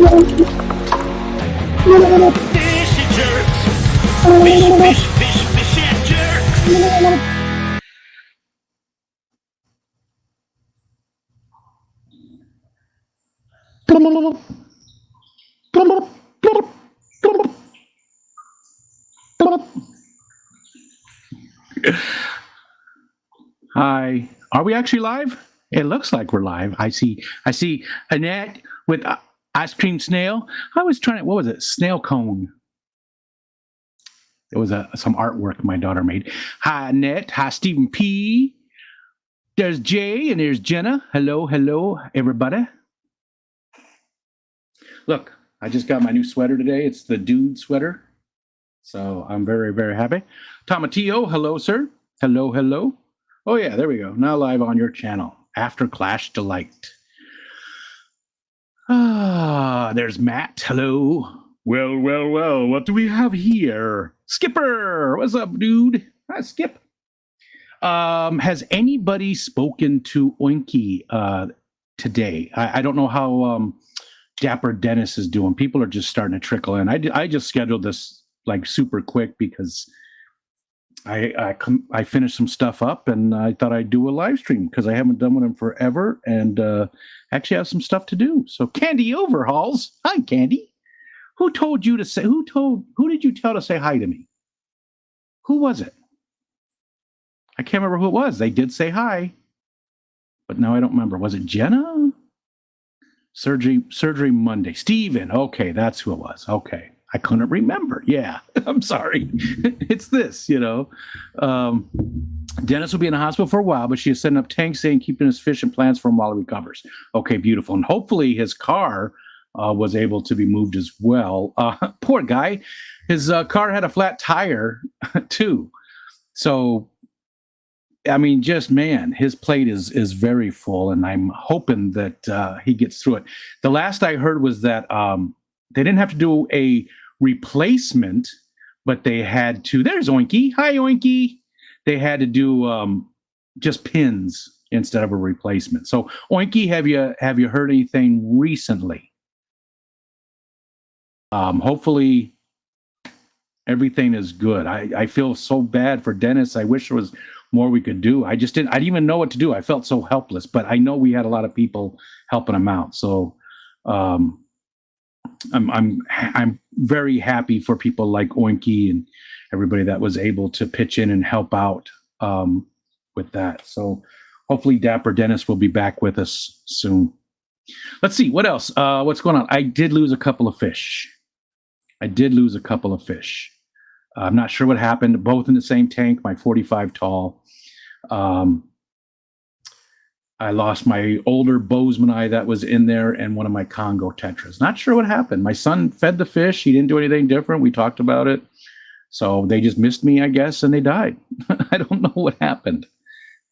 Fishy jerks. Fish and jerks. Hi. Are we actually live? It looks like we're live. I see Annette with ice cream snail. I was trying to, what was it? Snail cone. It was some artwork my daughter made. Hi, Annette. Hi, Stephen P. There's Jay and there's Jenna. Hello, everybody. Look, I just got my new sweater today. It's the dude sweater. So I'm very, very happy. Tomatillo, hello, sir. Hello. Oh, yeah, there we go. Now live on your channel, AfterClash Delight. There's Matt. Hello. Well, what do we have here? Skipper, what's up, dude? Hi, Skip. Has anybody spoken to Oinky today? I don't know how Dapper Dennis is doing. People are just starting to trickle in. I just scheduled this like super quick because I finished some stuff up and I thought I'd do a live stream because I haven't done one in forever and actually have some stuff to do. So Candy Overhauls. Hi, Candy. Who did you tell to say hi to me? Who was it? I can't remember who it was. They did say hi, but now I don't remember. Was it Jenna? Surgery Monday. Steven. Okay, that's who it was. Okay. I couldn't remember. Yeah, I'm sorry. It's this, Dennis will be in the hospital for a while, but she is setting up tanks, saying keeping his fish and plants for him while he recovers. Okay, beautiful. And hopefully his car was able to be moved as well. Poor guy. His car had a flat tire, too. So, I mean, his plate is very full, and I'm hoping that he gets through it. The last I heard was that they didn't have to do a replacement, but they had to. There's Oinky. Hi, Oinky. They had to do just pins instead of a replacement. So, Oinky, have you heard anything recently? Hopefully, everything is good. I feel so bad for Dennis. I wish there was more we could do. I didn't even know what to do. I felt so helpless, but I know we had a lot of people helping him out. So, I'm very happy for people like Oinky and everybody that was able to pitch in and help out with that. So hopefully Dapper Dennis will be back with us soon. Let's see what else. What's going on? I did lose a couple of fish. I'm not sure what happened. Both in the same tank. My 45 tall. I lost my older Bozeman that was in there and one of my Congo tetras. Not sure what happened. My son fed the fish. He didn't do anything different. We talked about it. So they just missed me, I guess, and they died. I don't know what happened.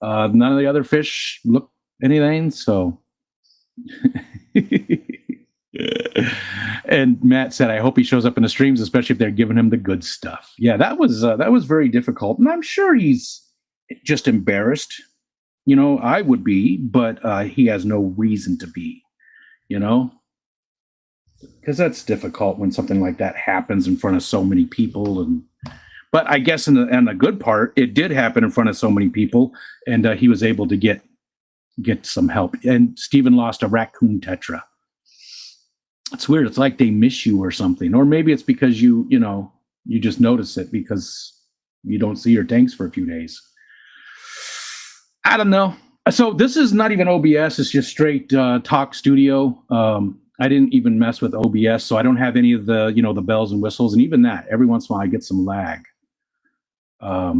None of the other fish looked anything. So, and Matt said, I hope he shows up in the streams, especially if they're giving him the good stuff. Yeah, that was very difficult. And I'm sure he's just embarrassed. I would be, but he has no reason to be, because that's difficult when something like that happens in front of so many people. But I guess in the good part, it did happen in front of so many people, and he was able to get some help. And Stephen lost a raccoon tetra. It's weird. It's like they miss you or something, or maybe it's because you just notice it because you don't see your tanks for a few days. I don't know. So this is not even OBS. It's just straight talk studio. I didn't even mess with OBS, so I don't have any of the, the bells and whistles. And even that, every once in a while I get some lag. I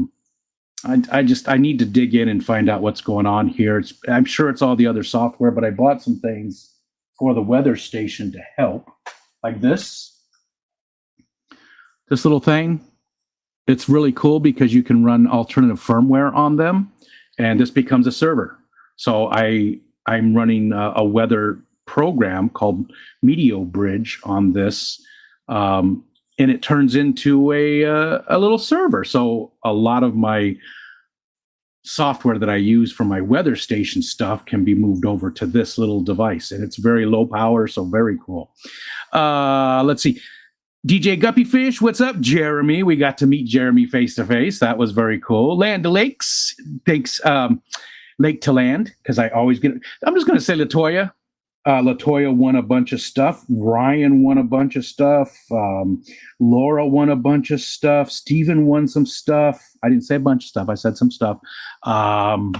need to dig in and find out what's going on here. I'm sure it's all the other software, but I bought some things for the weather station to help, like this little thing. It's really cool because you can run alternative firmware on them. And this becomes a server. So I'm running a weather program called Meteo Bridge on this, and it turns into a little server. So a lot of my software that I use for my weather station stuff can be moved over to this little device, and it's very low power, so very cool. Let's see. DJ Guppy Fish, what's up, Jeremy? We got to meet Jeremy face to face. That was very cool. Land O'Lakes, thanks. Lake to Land, because I always get it. I'm just going to say Latoya. Latoya won a bunch of stuff. Ryan won a bunch of stuff. Laura won a bunch of stuff. Steven won some stuff. I didn't say a bunch of stuff. I said some stuff. I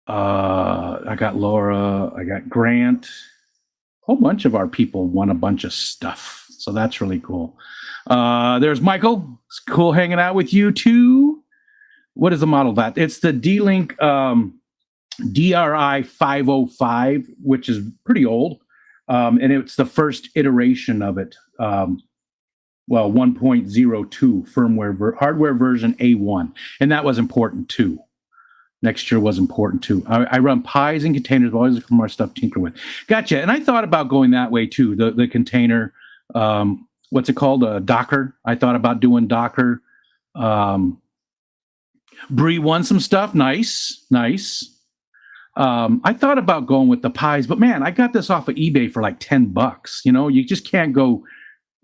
got Laura. I got Grant. A whole bunch of our people won a bunch of stuff. So that's really cool. There's Michael. It's cool hanging out with you too. What is the model of that? It's the D-Link DRI 505, which is pretty old. And it's the first iteration of it. 1.02 firmware, hardware version A1. And that was important too. Next year was important too. I run pies and containers, but always look for more stuff to tinker with. Gotcha. And I thought about going that way too. The container, what's it called? Docker. I thought about doing Docker. Bree won some stuff. Nice. I thought about going with the pies, but man, I got this off of eBay for like $10. You know, you just can't go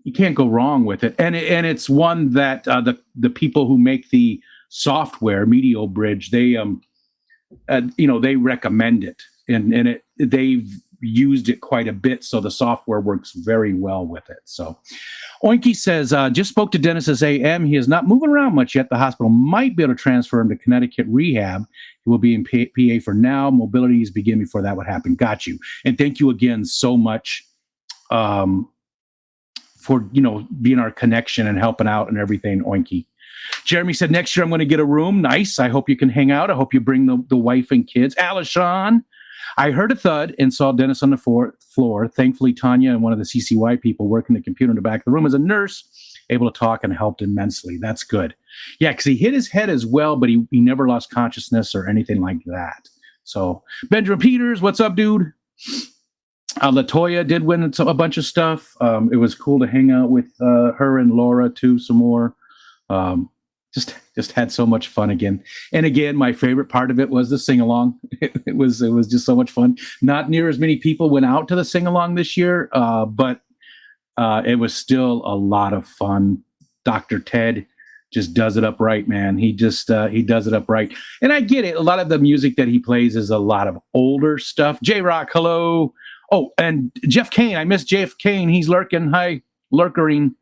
wrong with it. And it's one that the people who make the software, Medio Bridge, they they recommend it, and they've used it quite a bit, so the software works very well with it. So Oinky says, just spoke to Dennis's AM. He is not moving around much yet. The hospital might be able to transfer him to Connecticut rehab. He will be in PA for now. Mobility is beginning before that would happen. Got you. And thank you again so much for being our connection and helping out and everything, Oinky. Jeremy said, next year I'm going to get a room. Nice. I hope you can hang out. I hope you bring the wife and kids. Alishon, I heard a thud and saw Dennis on the floor. Thankfully, Tanya and one of the CCY people working the computer in the back of the room as a nurse, able to talk and helped immensely. That's good. Yeah, because he hit his head as well, but he never lost consciousness or anything like that. So, Benjamin Peters, what's up, dude? Latoya did win a bunch of stuff. It was cool to hang out with her and Laura, too, some more. Just had so much fun again. And again, my favorite part of it was the sing-along. It was just so much fun. Not near as many people went out to the sing-along this year, but it was still a lot of fun. Dr. Ted just does it up right, man. He does it up right. And I get it. A lot of the music that he plays is a lot of older stuff. J-Rock, hello. Oh, and Jeff Kane. I miss Jeff Kane. He's lurking. Hi, lurkering.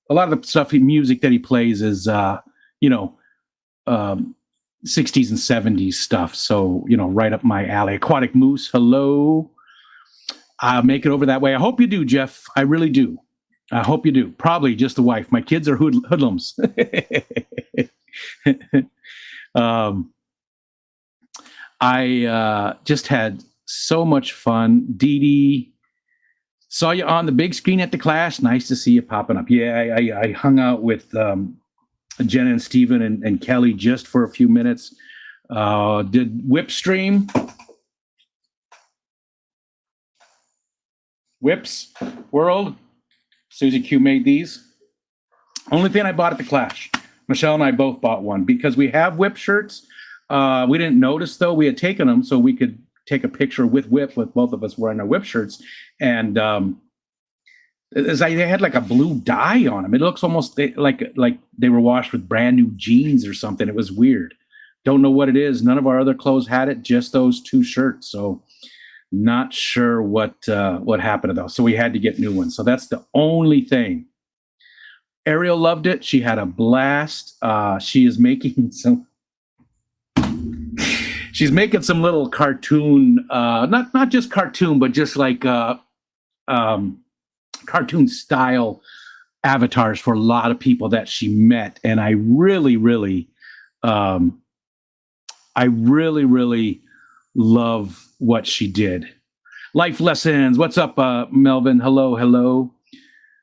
A lot of the stuff, music that he plays is, 60s and 70s stuff. So, right up my alley. Aquatic Moose, hello. I'll make it over that way. I hope you do, Jeff. I really do. I hope you do. Probably just the wife. My kids are hoodlums. I just had so much fun. Dee Dee. Saw you on the big screen at the Clash. Nice to see you popping up. Yeah, I hung out with Jenna and Steven and Kelly just for a few minutes. Did Whip stream. Whips World. Susie Q made these. Only thing I bought at the Clash. Michelle and I both bought one because we have Whip shirts. We didn't notice, though. We had taken them so we could take a picture with Whip, with both of us wearing our Whip shirts. And they had like a blue dye on them. It looks almost like they were washed with brand new jeans or something. It was weird. Don't know what it is. None of our other clothes had it, just those two shirts. So not sure what happened to those. So we had to get new ones. So that's the only thing. Ariel loved it. She had a blast. She is making some. She's making some little cartoon, not just cartoon, but just like cartoon style avatars for a lot of people that she met. And I really, really love what she did. Life lessons. What's up, Melvin? Hello.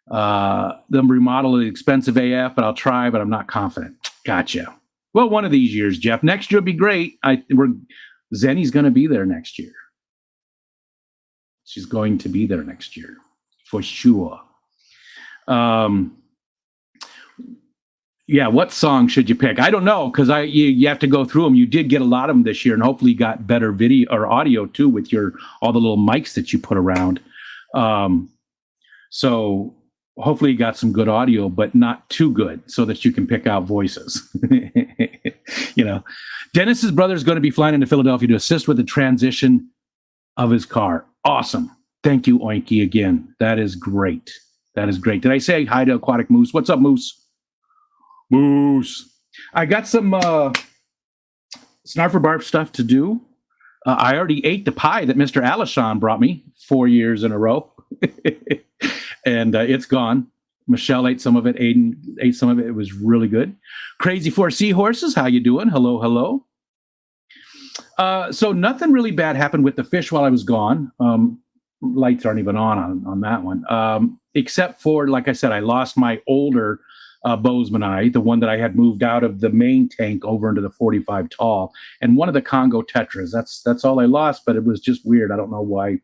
The remodel is expensive AF, but I'll try, but I'm not confident. Gotcha. Well, one of these years, Jeff. Next year will be great. Zenny's going to be there next year. She's going to be there next year for sure. Yeah, what song should you pick? I don't know because you have to go through them. You did get a lot of them this year, and hopefully you got better video or audio too with your all the little mics that you put around. So hopefully you got some good audio, but not too good, so that you can pick out voices. You know, Dennis's brother is going to be flying into Philadelphia to assist with the transition of his car. Awesome. Thank you, Oinky, again. That is great. That is great. Did I say hi to Aquatic Moose? What's up, Moose? Moose. I got some Snarfer Barf stuff to do. I already ate the pie that Mr. Alishon brought me 4 years in a row. And it's gone. Michelle ate some of it. Aiden ate some of it. It was really good. Crazy Four Seahorses, how you doing? Hello, hello. So nothing really bad happened with the fish while I was gone. Lights aren't even on that one. Except for, like I said, I lost my older Bozemanite, the one that I had moved out of the main tank over into the 45 tall, and one of the Congo Tetras. That's all I lost, but it was just weird. I don't know why.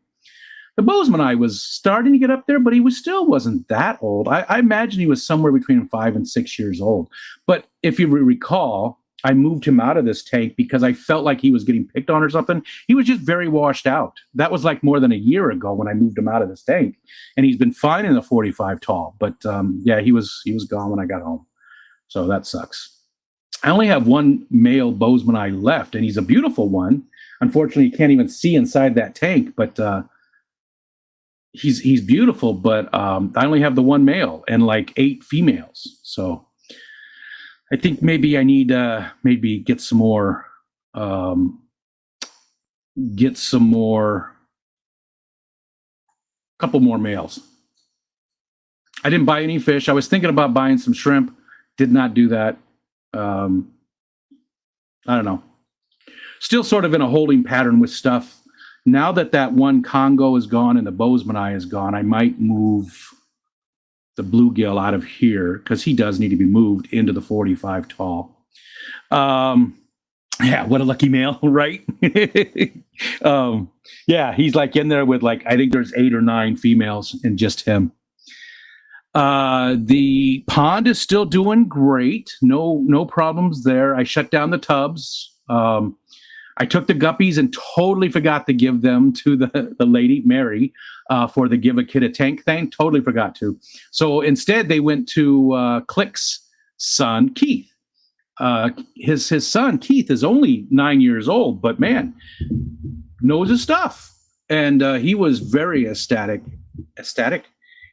The Bozemanite was starting to get up there, but he wasn't that old. I imagine he was somewhere between 5 and 6 years old. But if you recall, I moved him out of this tank because I felt like he was getting picked on or something. He was just very washed out. That was like more than a year ago when I moved him out of this tank, and he's been fine in the 45 tall. But yeah, he was gone when I got home, so that sucks. I only have one male Bozemanite left, and he's a beautiful one. Unfortunately, you can't even see inside that tank, but he's beautiful. But I only have the one male and like 8 females, so. I think maybe I need maybe get some more couple more males. I didn't buy any fish. I was thinking about buying some shrimp. Did not do that. I don't know. Still sort of in a holding pattern with stuff. Now that one Congo is gone and the Bozemanite is gone, I might move the bluegill out of here because he does need to be moved into the 45 tall. Yeah, what a lucky male, right? Yeah, he's like in there with like, I think there's 8 or 9 females and just him. The pond is still doing great. No problems there. I shut down the tubs. I took the guppies and totally forgot to give them to the lady, Mary, for the Give a Kid a Tank thing. Totally forgot to. So instead, they went to Click's son, Keith. His son, Keith, is only 9 years old, but man, knows his stuff. And he was very ecstatic.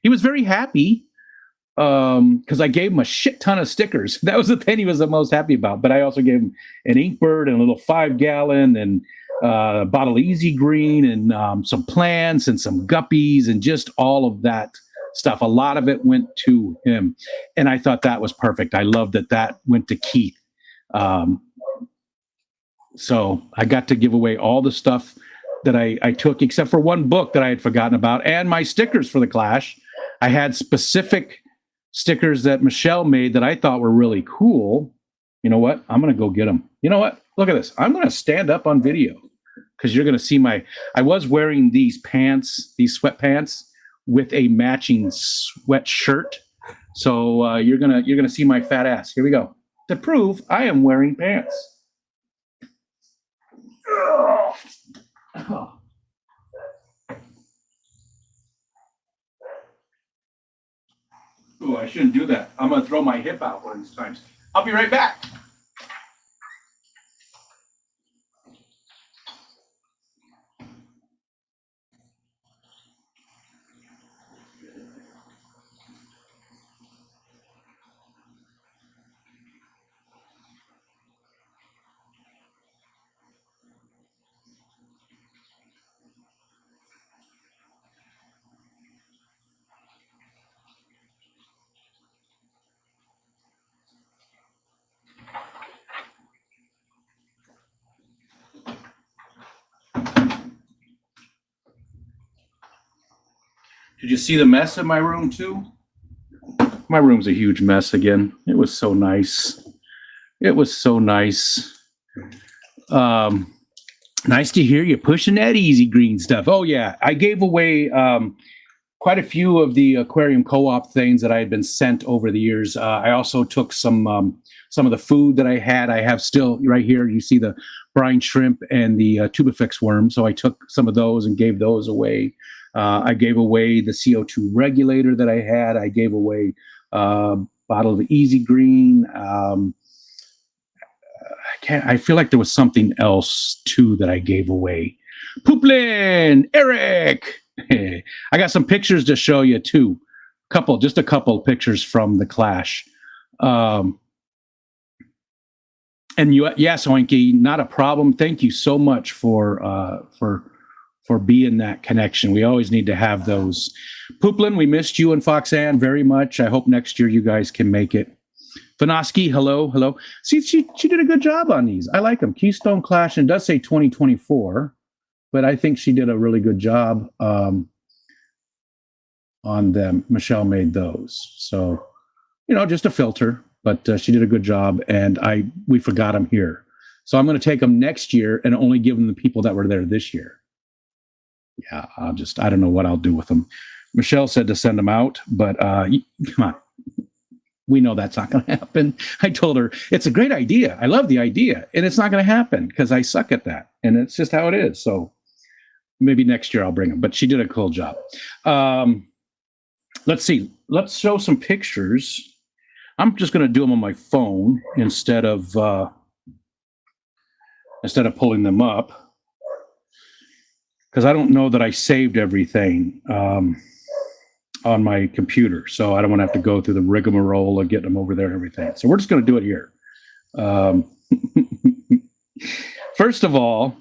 He was very happy because I gave him a shit ton of stickers. That was the thing he was the most happy about. But I also gave him an Inkbird and a little 5-gallon and a bottle of Easy Green and some plants and some guppies and just all of that stuff. A lot of it went to him. And I thought that was perfect. I love that went to Keith. So I got to give away all the stuff that I took, except for one book that I had forgotten about and my stickers for the Clash. I had specific stickers that Michelle made that I thought were really cool. You know what? I'm going to go get them. You know what? Look at this. I'm going to stand up on video because you're going to see I was wearing these sweatpants with a matching sweatshirt. So you're going to see my fat ass. Here we go. To prove I am wearing pants. Oh. Ooh, I shouldn't do that. I'm going to throw my hip out one of these times. I'll be right back. Did you see the mess in my room too? My room's a huge mess again. It was so nice. It was so nice. Nice to hear you pushing that Easy Green stuff. Oh yeah, I gave away quite a few of the aquarium co-op things that I had been sent over the years. I also took some of the food that I had. I have still right here. You see the brine shrimp and the tubifex worm. So I took some of those and gave those away. I gave away the CO2 regulator that I had. I gave away a bottle of Easy Green. I feel like there was something else too that I gave away. Pooplin, Eric. I got some pictures to show you too. Just a couple pictures from the Clash. And yes, Oinky, not a problem. Thank you so much for being that connection. We always need to have those. Pooplin, we missed you and Foxanne very much. I hope next year you guys can make it. Fanoski, hello. See, she did a good job on these. I like them. Keystone Clash, and it does say 2024, but I think she did a really good job on them. Michelle made those. So, just a filter, but she did a good job, and we forgot them here. So I'm going to take them next year and only give them to the people that were there this year. Yeah, I don't know what I'll do with them. Michelle said to send them out, but come on. We know that's not going to happen. I told her, it's a great idea. I love the idea. And it's not going to happen because I suck at that. And it's just how it is. So maybe next year I'll bring them. But she did a cool job. Let's see. Let's show some pictures. I'm just going to do them on my phone instead of pulling them up. Because I don't know that I saved everything. On my computer, so I don't want to have to go through the rigmarole of getting them over there and everything. So we're just going to do it here. First of all,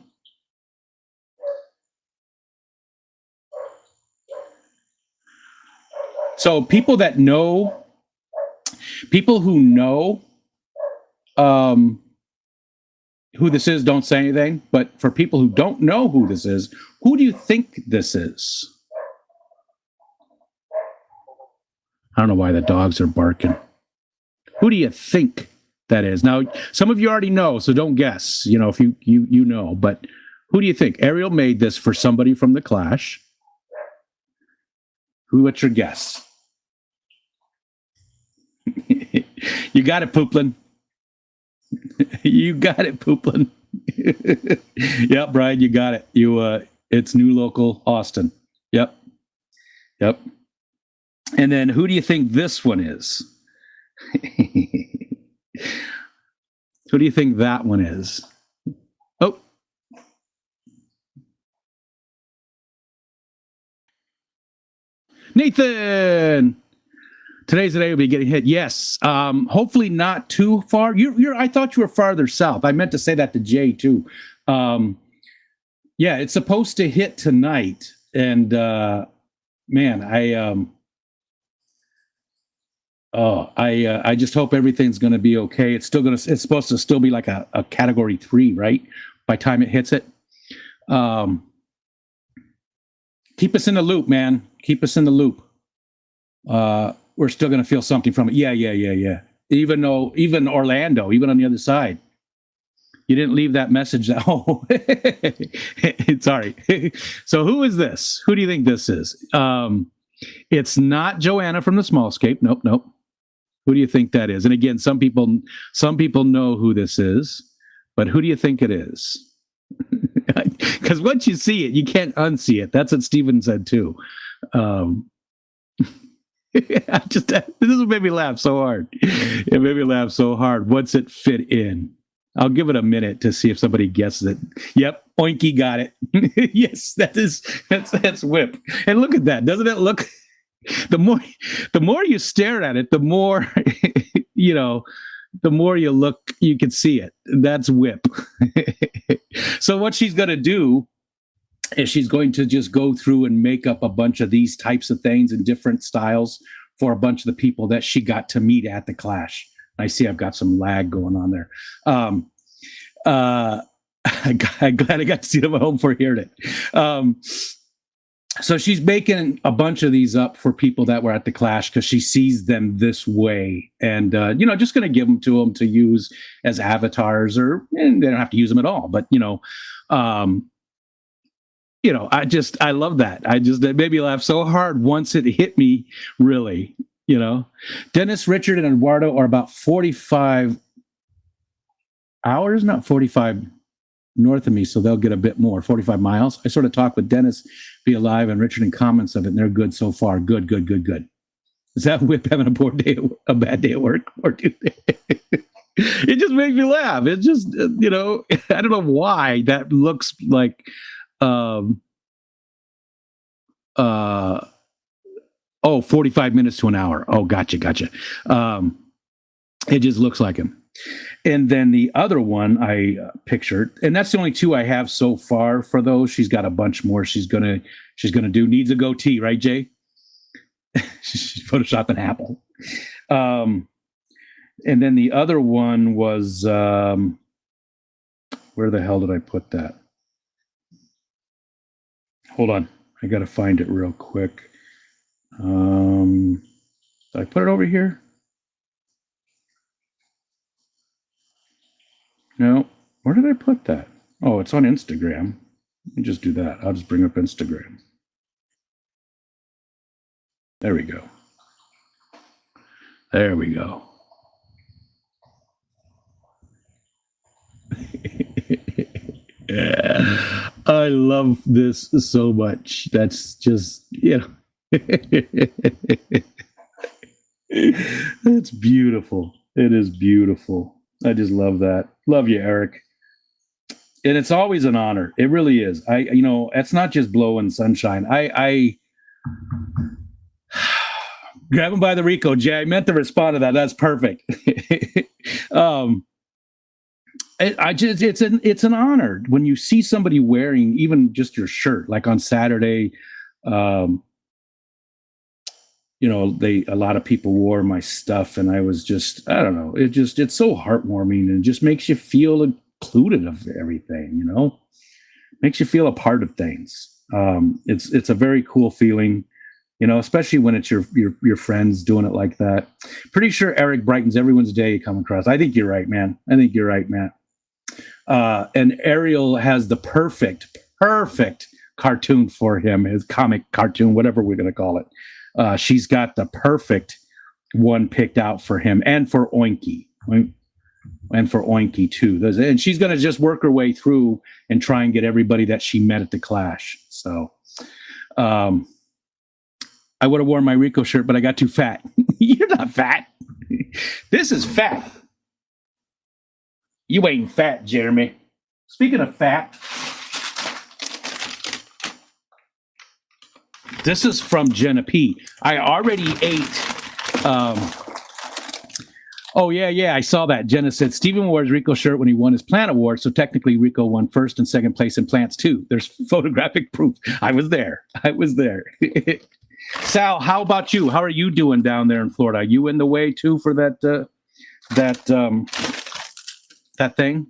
so people who know who this is don't say anything, but for people who don't know who this is, who do you think this is? I don't know why the dogs are barking. Who do you think that is? Now, some of you already know, so don't guess, if you know, but who do you think? Ariel made this for somebody from the Clash. What's your guess? You got it, Pooplin. You got it, Pooplin. Yep, Brian, you got it. It's new local Austin. Yep. And then who do you think this one is? Who do you think that one is? Oh. Nathan! Today's the day we'll be getting hit. Yes. Hopefully not too far. I thought you were farther south. I meant to say that to Jay too. Yeah, it's supposed to hit tonight. And man, I just hope everything's going to be okay. It's supposed to still be like a category 3, right? By the time it hits it. Keep us in the loop, man. Keep us in the loop. We're still going to feel something from it. Yeah. Even Orlando, even on the other side. You didn't leave that message. Oh, sorry. So who is this? Who do you think this is? It's not Joanna from the Smallscape. Nope. Who do you think that is? And again, some people know who this is, but who do you think it is? Because once you see it, you can't unsee it. That's what Steven said too. This made me laugh so hard. It made me laugh so hard. What's it fit in? I'll give it a minute to see if somebody guesses it. Yep, Oinky got it. Yes, that's Whip. And look at that. Doesn't it look? The more you stare at it, the more the more you look, you can see it. That's Whip. So what she's going to do is she's going to just go through and make up a bunch of these types of things in different styles for a bunch of the people that she got to meet at the Clash. I see I've got some lag going on there. I'm glad I got to see them at home for hearing it. So she's making a bunch of these up for people that were at the Clash because she sees them this way, and just going to give them to use as avatars, and they don't have to use them at all. But I love that. That made me laugh so hard once it hit me, really, you know. Dennis, Richard, and Eduardo are about 45 hours, not 45 north of me, so they'll get a bit more, 45 miles. I sort of talked with Dennis, Be Alive, and Richard in comments of it, and they're good so far. Good, good, good, good. Is that Whip having a bad day at work? Or do they? It just makes me laugh. It just, I don't know why that looks like, um, 45 minutes to an hour. Oh, gotcha. It just looks like him. And then the other one I pictured, and that's the only two I have so far for those. She's got a bunch more. She's gonna do. Needs a goatee, right, Jay? She photoshopped an apple. And then the other one was, where the hell did I put that? Hold on, I gotta find it real quick. Did I put it over here? No. Where did I put that? Oh, it's on Instagram. Let me just do that. I'll just bring up Instagram. There we go. There we go. Yeah. I love this so much. That's just, it's beautiful. It is beautiful. I just love that. Love you, Eric. And it's always an honor. It really is. It's not just blowing sunshine. I grab him by the Rico, Jay. I meant to respond to that. That's perfect. It's an honor when you see somebody wearing even just your shirt, like on Saturday. A lot of people wore my stuff, and I was just, I don't know, it's so heartwarming and just makes you feel included of everything, makes you feel a part of things. It's a very cool feeling, especially when it's your friends doing it like that. Pretty sure Eric brightens everyone's day you come across. I think you're right, man. And Ariel has the perfect cartoon for him, his comic cartoon, whatever we're going to call it. She's got the perfect one picked out for him and for Oinky. And for Oinky too. And she's going to just work her way through and try and get everybody that she met at the Clash. So I would have worn my Rico shirt, but I got too fat. You're not fat. This is fat. You ain't fat, Jeremy. Speaking of fat, this is from Jenna P. I already ate. Oh, yeah, I saw that. Jenna said Steven wore his Rico shirt when he won his Plant Award, so technically Rico won first and second place in Plants too. There's photographic proof. I was there. Sal, how about you? How are you doing down there in Florida? Are you in the way too for that thing?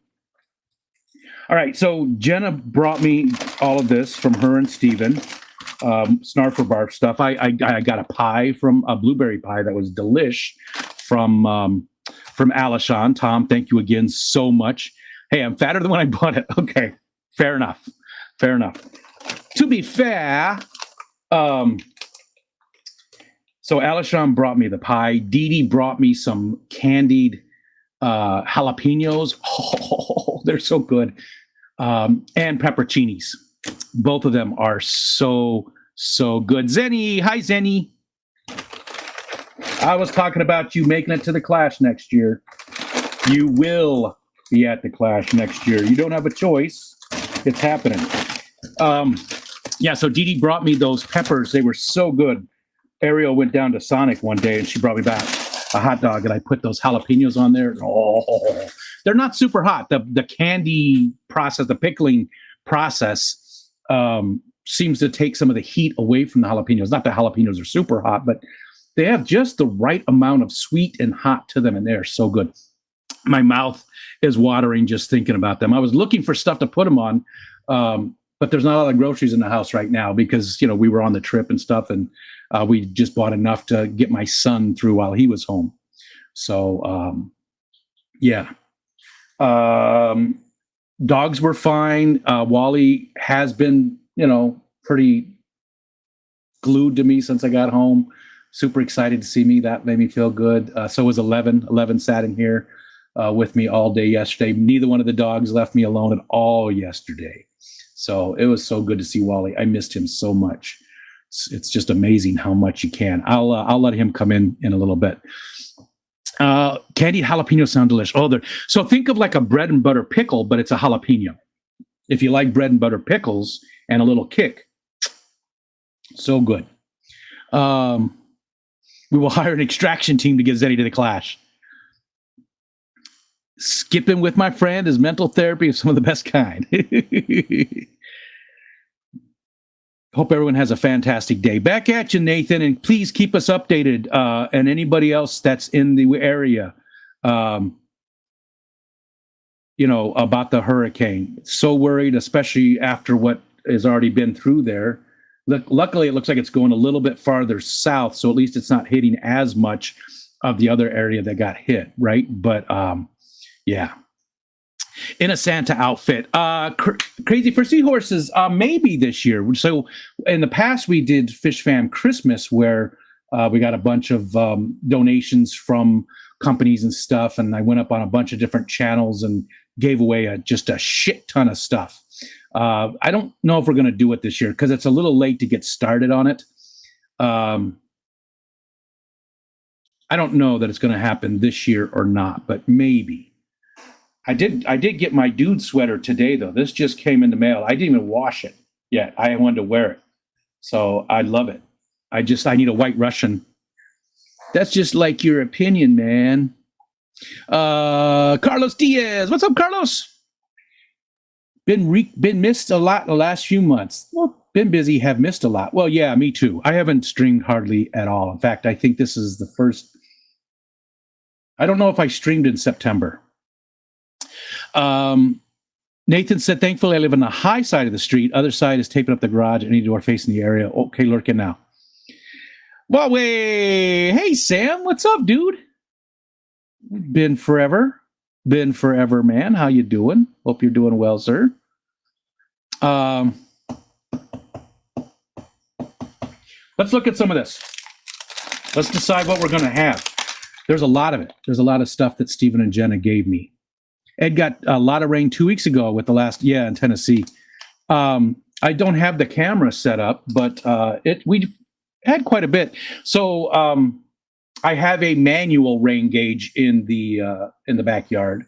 All right, so Jenna brought me all of this from her and Steven. Snarf or Barf stuff. I got a pie, from a blueberry pie that was delish from Alishon. Tom, thank you again so much. Hey, I'm fatter than when I bought it. Okay, fair enough. To be fair, so Alishon brought me the pie. Dee Dee brought me some candied jalapenos. Oh, they're so good. And pepperoncinis. Both of them are so good. Zenny, hi Zenny. I was talking about you making it to the Clash next year. You will be at the Clash next year. You don't have a choice. It's happening. So Dee Dee brought me those peppers. They were so good. Ariel went down to Sonic one day and she brought me back a hot dog, and I put those jalapenos on there. Oh, they're not super hot. The candy process, the pickling process, seems to take some of the heat away from the jalapenos. Not that jalapenos are super hot, but they have just the right amount of sweet and hot to them, and they're so good. My mouth is watering just thinking about them. I was looking for stuff to put them on, but there's not a lot of groceries in the house right now because, we were on the trip and stuff, and we just bought enough to get my son through while he was home. So, dogs were fine. Wally has been pretty glued to me since I got home. Super excited to see me. That made me feel good. So was 11. 11 sat in here with me all day yesterday. Neither one of the dogs left me alone at all yesterday. So it was so good to see Wally. I missed him so much. It's just amazing how much you can. I'll let him come in a little bit. Candied jalapeno sound delicious. So think of like a bread and butter pickle, but it's a jalapeno. If you like bread and butter pickles and a little kick, so good. We will hire an extraction team to get Zeddy to the Clash. Skipping with my friend is mental therapy of some of the best kind. Hope everyone has a fantastic day. Back at you, Nathan, and please keep us updated, and anybody else that's in the area, about the hurricane. So worried, especially after what has already been through there. Luckily, it looks like it's going a little bit farther south, so at least it's not hitting as much of the other area that got hit, right? But yeah. In a Santa outfit. Crazy for Seahorses, maybe this year. So in the past, we did Fish Fam Christmas, where we got a bunch of donations from companies and stuff, and I went up on a bunch of different channels and gave away just a shit ton of stuff. I don't know if we're going to do it this year because it's a little late to get started on it. I don't know that it's going to happen this year or not, but maybe. I did get my dude sweater today, though. This just came in the mail. I didn't even wash it yet. I wanted to wear it. So I love it. I need a white Russian. That's just like your opinion, man. Carlos Diaz. What's up, Carlos? Been missed a lot in the last few months. Well, been busy, have missed a lot. Well, yeah, me too. I haven't streamed hardly at all. In fact, I think this is the first. I don't know if I streamed in September. Nathan said, thankfully, I live on the high side of the street. Other side is taping up the garage. Any door facing the area. Okay, lurking now. Huawei. Hey, Sam. What's up, dude? Been forever, man. How you doing? Hope you're doing well, sir. Let's look at some of this. Let's decide what we're going to have. There's a lot of it. There's a lot of stuff that Stephen and Jenna gave me. Ed got a lot of rain 2 weeks ago with the last, in Tennessee. I don't have the camera set up, but we had quite a bit. So I have a manual rain gauge in the backyard.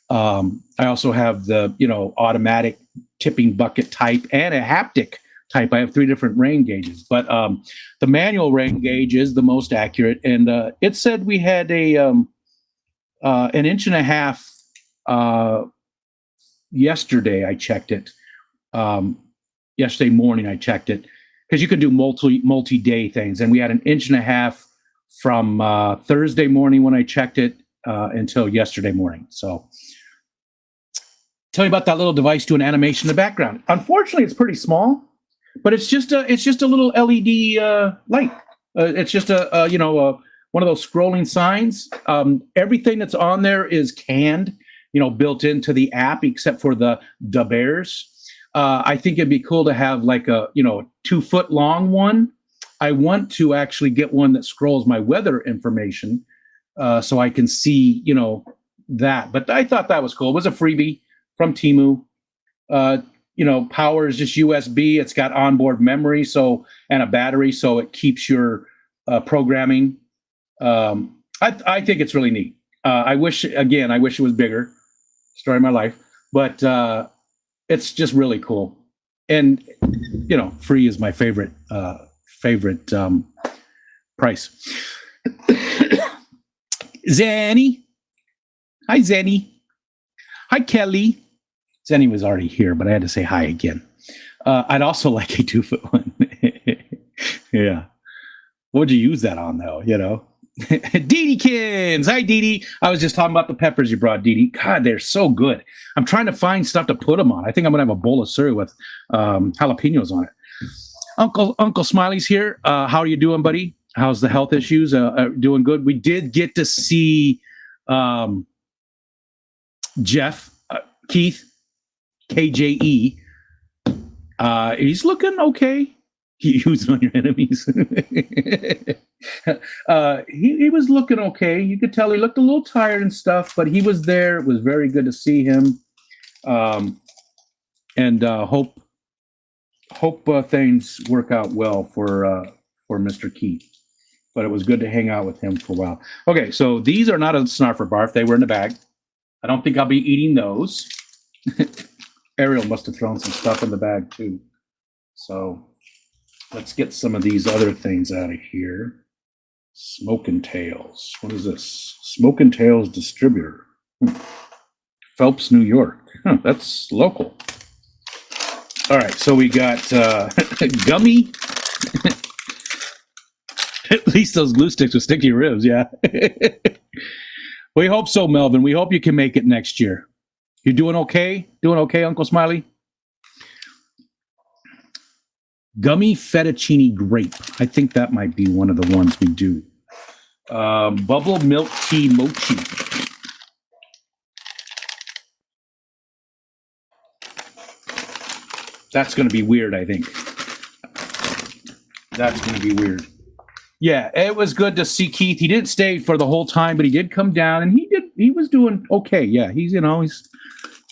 I also have the automatic tipping bucket type and a haptic type. I have 3 different rain gauges, but the manual rain gauge is the most accurate, and it said we had an 1.5 inches. Yesterday I checked it. Yesterday morning I checked it because you could do multi-day things, and we had an 1.5 inches from Thursday morning when I checked it until yesterday morning. So tell me about that little device doing animation in the background. Unfortunately, it's pretty small, but it's just a little LED light. It's just a one of those scrolling signs. Everything that's on there is canned, built into the app, except for the bears. I think it'd be cool to have like a 2-foot long one. I want to actually get one that scrolls my weather information, so I can see that. But I thought that was cool. It was a freebie from Temu. Power is just USB. It's got onboard memory, and a battery, so it keeps your programming. I think it's really neat. I wish it was bigger. Story of my life, but it's just really cool. And free is my favorite price. Zanny, hi Zanny, hi Kelly. Zanny was already here, but I had to say hi again. I'd also like a 2-foot one. Yeah. What would you use that on, though? Dee-Dee-Kins. Hi, Dee-Dee. I was just talking about the peppers you brought, Dee-Dee. God, they're so good. I'm trying to find stuff to put them on. I think I'm going to have a bowl of cereal with jalapenos on it. Uncle Smiley's here. How are you doing, buddy? How's the health issues? Doing good. We did get to see Jeff, Keith, KJE, He's looking okay. He was on your enemies. He was looking okay. You could tell he looked a little tired and stuff, but he was there. It was very good to see him. And hope things work out well for Mr. Keith. But it was good to hang out with him for a while. Okay, so these are not a Snarfer barf. They were in the bag. I don't think I'll be eating those. Ariel must have thrown some stuff in the bag too. So let's get some of these other things out of here. Smokin' Tails. What is this? Smokin' Tails Distributor. Phelps, New York. Huh, that's local. All right, so we got gummy. At least those glue sticks will stick to your ribs, yeah. We hope so, Melvin. We hope you can make it next year. You doing okay? Doing okay, Uncle Smiley? Gummy fettuccine grape. I think that might be one of the ones we do. Bubble milk tea mochi. That's going to be weird, I think. That's going to be weird. Yeah, it was good to see Keith. He didn't stay for the whole time, but he did come down, and he was doing okay. Yeah, he's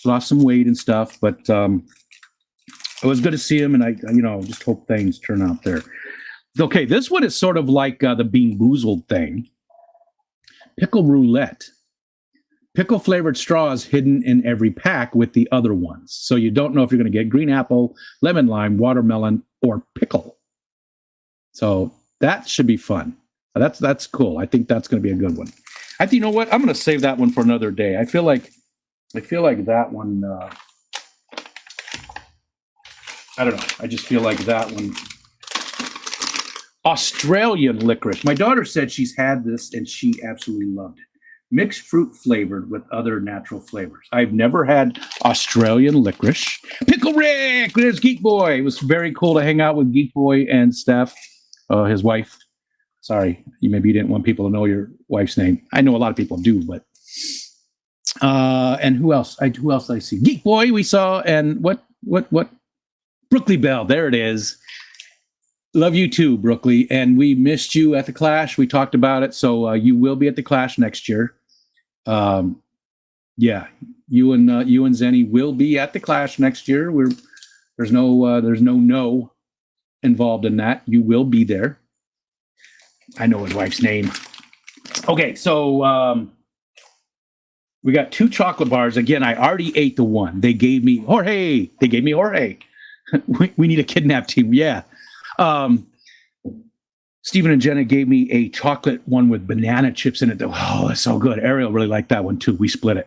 lost some weight and stuff, but it was good to see him, and I just hope things turn out there. Okay, this one is sort of like the Bean Boozled thing. Pickle roulette. Pickle flavored straws hidden in every pack with the other ones. So you don't know if you're going to get green apple, lemon lime, watermelon, or pickle. So that should be fun. That's cool. I think that's going to be a good one. I think, you know what? I'm going to save that one for another day. I feel like that one. I don't know. I just feel like that one. Australian licorice. My daughter said she's had this and she absolutely loved it. Mixed fruit flavored with other natural flavors. I've never had Australian licorice. Pickle Rick! There's Geek Boy. It was very cool to hang out with Geek Boy and Steph, his wife. Sorry, maybe you didn't want people to know your wife's name. I know a lot of people do, but... and who else? Who else did I see? Geek Boy we saw, and what? Brookley Bell. There it is. Love you too, Brookley. And we missed you at the Clash. We talked about it, so you will be at the Clash next year. Yeah, you and Zenny will be at the Clash next year. There's no involved in that. You will be there. I know his wife's name. Okay, so we got 2 chocolate bars. Again, I already ate the one. They gave me Jorge. We need a kidnap team. Yeah. Stephen and Jenna gave me a chocolate one with banana chips in it. Oh, that's so good. Ariel really liked that one too. We split it.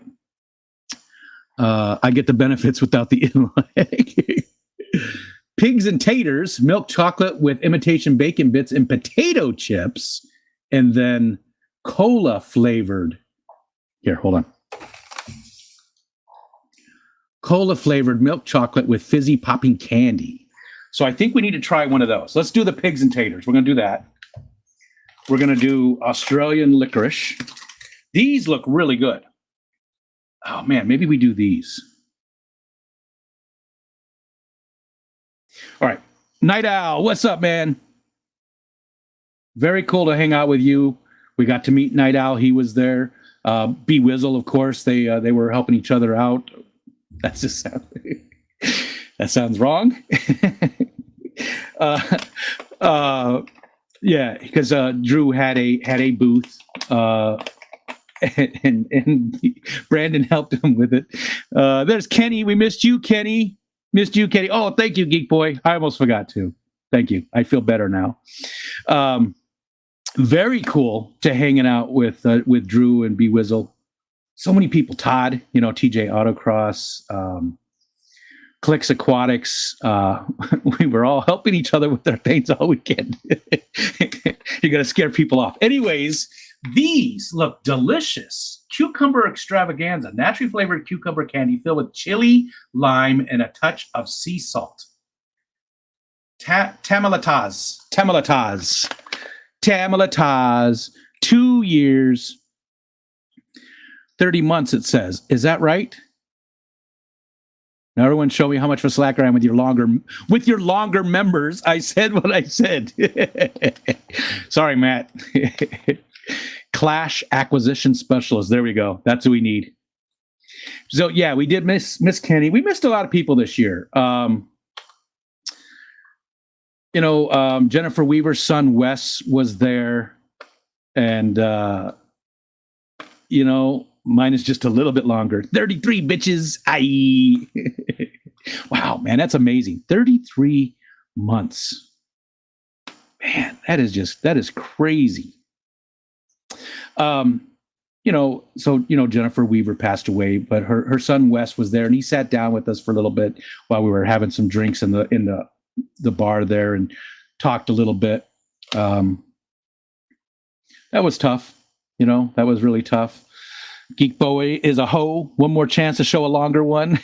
I get the benefits without the inlay. Pigs and taters, milk chocolate with imitation bacon bits and potato chips, and then cola flavored. Here, hold on. Cola flavored milk chocolate with fizzy popping candy. So I think we need to try one of those. Let's do the pigs and taters. We're going to do that. We're going to do Australian licorice. These look really good. Oh, man, maybe we do these. All right. Night Owl, what's up, man? Very cool to hang out with you. We got to meet Night Owl. He was there. B Wizzle, of course. They were helping each other out. That's just that sounds wrong. Yeah, because Drew had a booth, and Brandon helped him with it. There's Kenny. We missed you, Kenny. Oh, thank you, Geek Boy. I almost forgot to. Thank you. I feel better now. Very cool to hanging out with Drew and B Wizzle. So many people. Todd, TJ Autocross. Clicks Aquatics. We were all helping each other with their things all weekend. You're going to scare people off. Anyways, these look delicious. Cucumber extravaganza, naturally flavored cucumber candy filled with chili, lime, and a touch of sea salt. Tamalatas. 2 years, 30 months, it says. Is that right? Now everyone show me how much of a slacker I am with your longer members. I said what I said. Sorry, Matt. Clash acquisition specialist. There we go. That's who we need. So yeah, we did miss Kenny. We missed a lot of people this year. Jennifer Weaver's son Wes was there, and mine is just a little bit longer. 33 bitches. Aye. Wow, man, that's amazing. 33 months. Man, that is crazy. Jennifer Weaver passed away, but her son Wes was there, and he sat down with us for a little bit while we were having some drinks in the bar there and talked a little bit. That was tough. That was really tough. Geek Boy is a hoe. One more chance to show a longer one.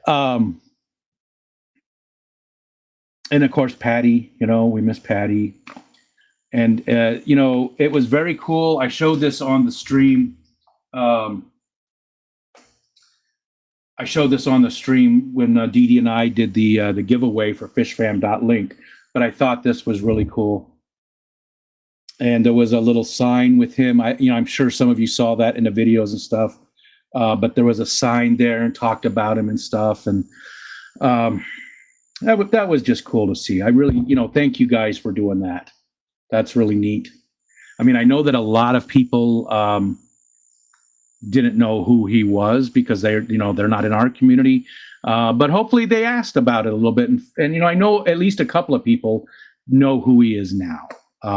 And of course, Patty, we miss Patty. And, it was very cool. I showed this on the stream. I showed this on the stream when Dee and I did the giveaway for fishfam.link, but I thought this was really cool. And there was a little sign with him. I'm sure some of you saw that in the videos and stuff, but there was a sign there and talked about him and stuff. And that was just cool to see. I really, thank you guys for doing that. That's really neat. I mean, I know that a lot of people didn't know who he was because they're not in our community, but hopefully they asked about it a little bit. And I know at least a couple of people know who he is now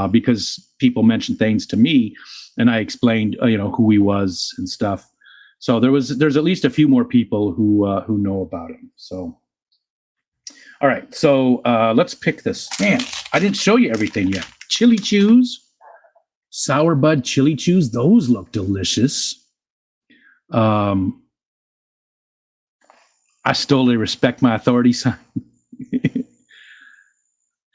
because people mentioned things to me and I explained, who he was and stuff. So there's at least a few more people who know about him. So, all right. So let's pick this. Man, I didn't show you everything yet. Chili chews, sour bud chili chews. Those look delicious. I totally respect my authority sign.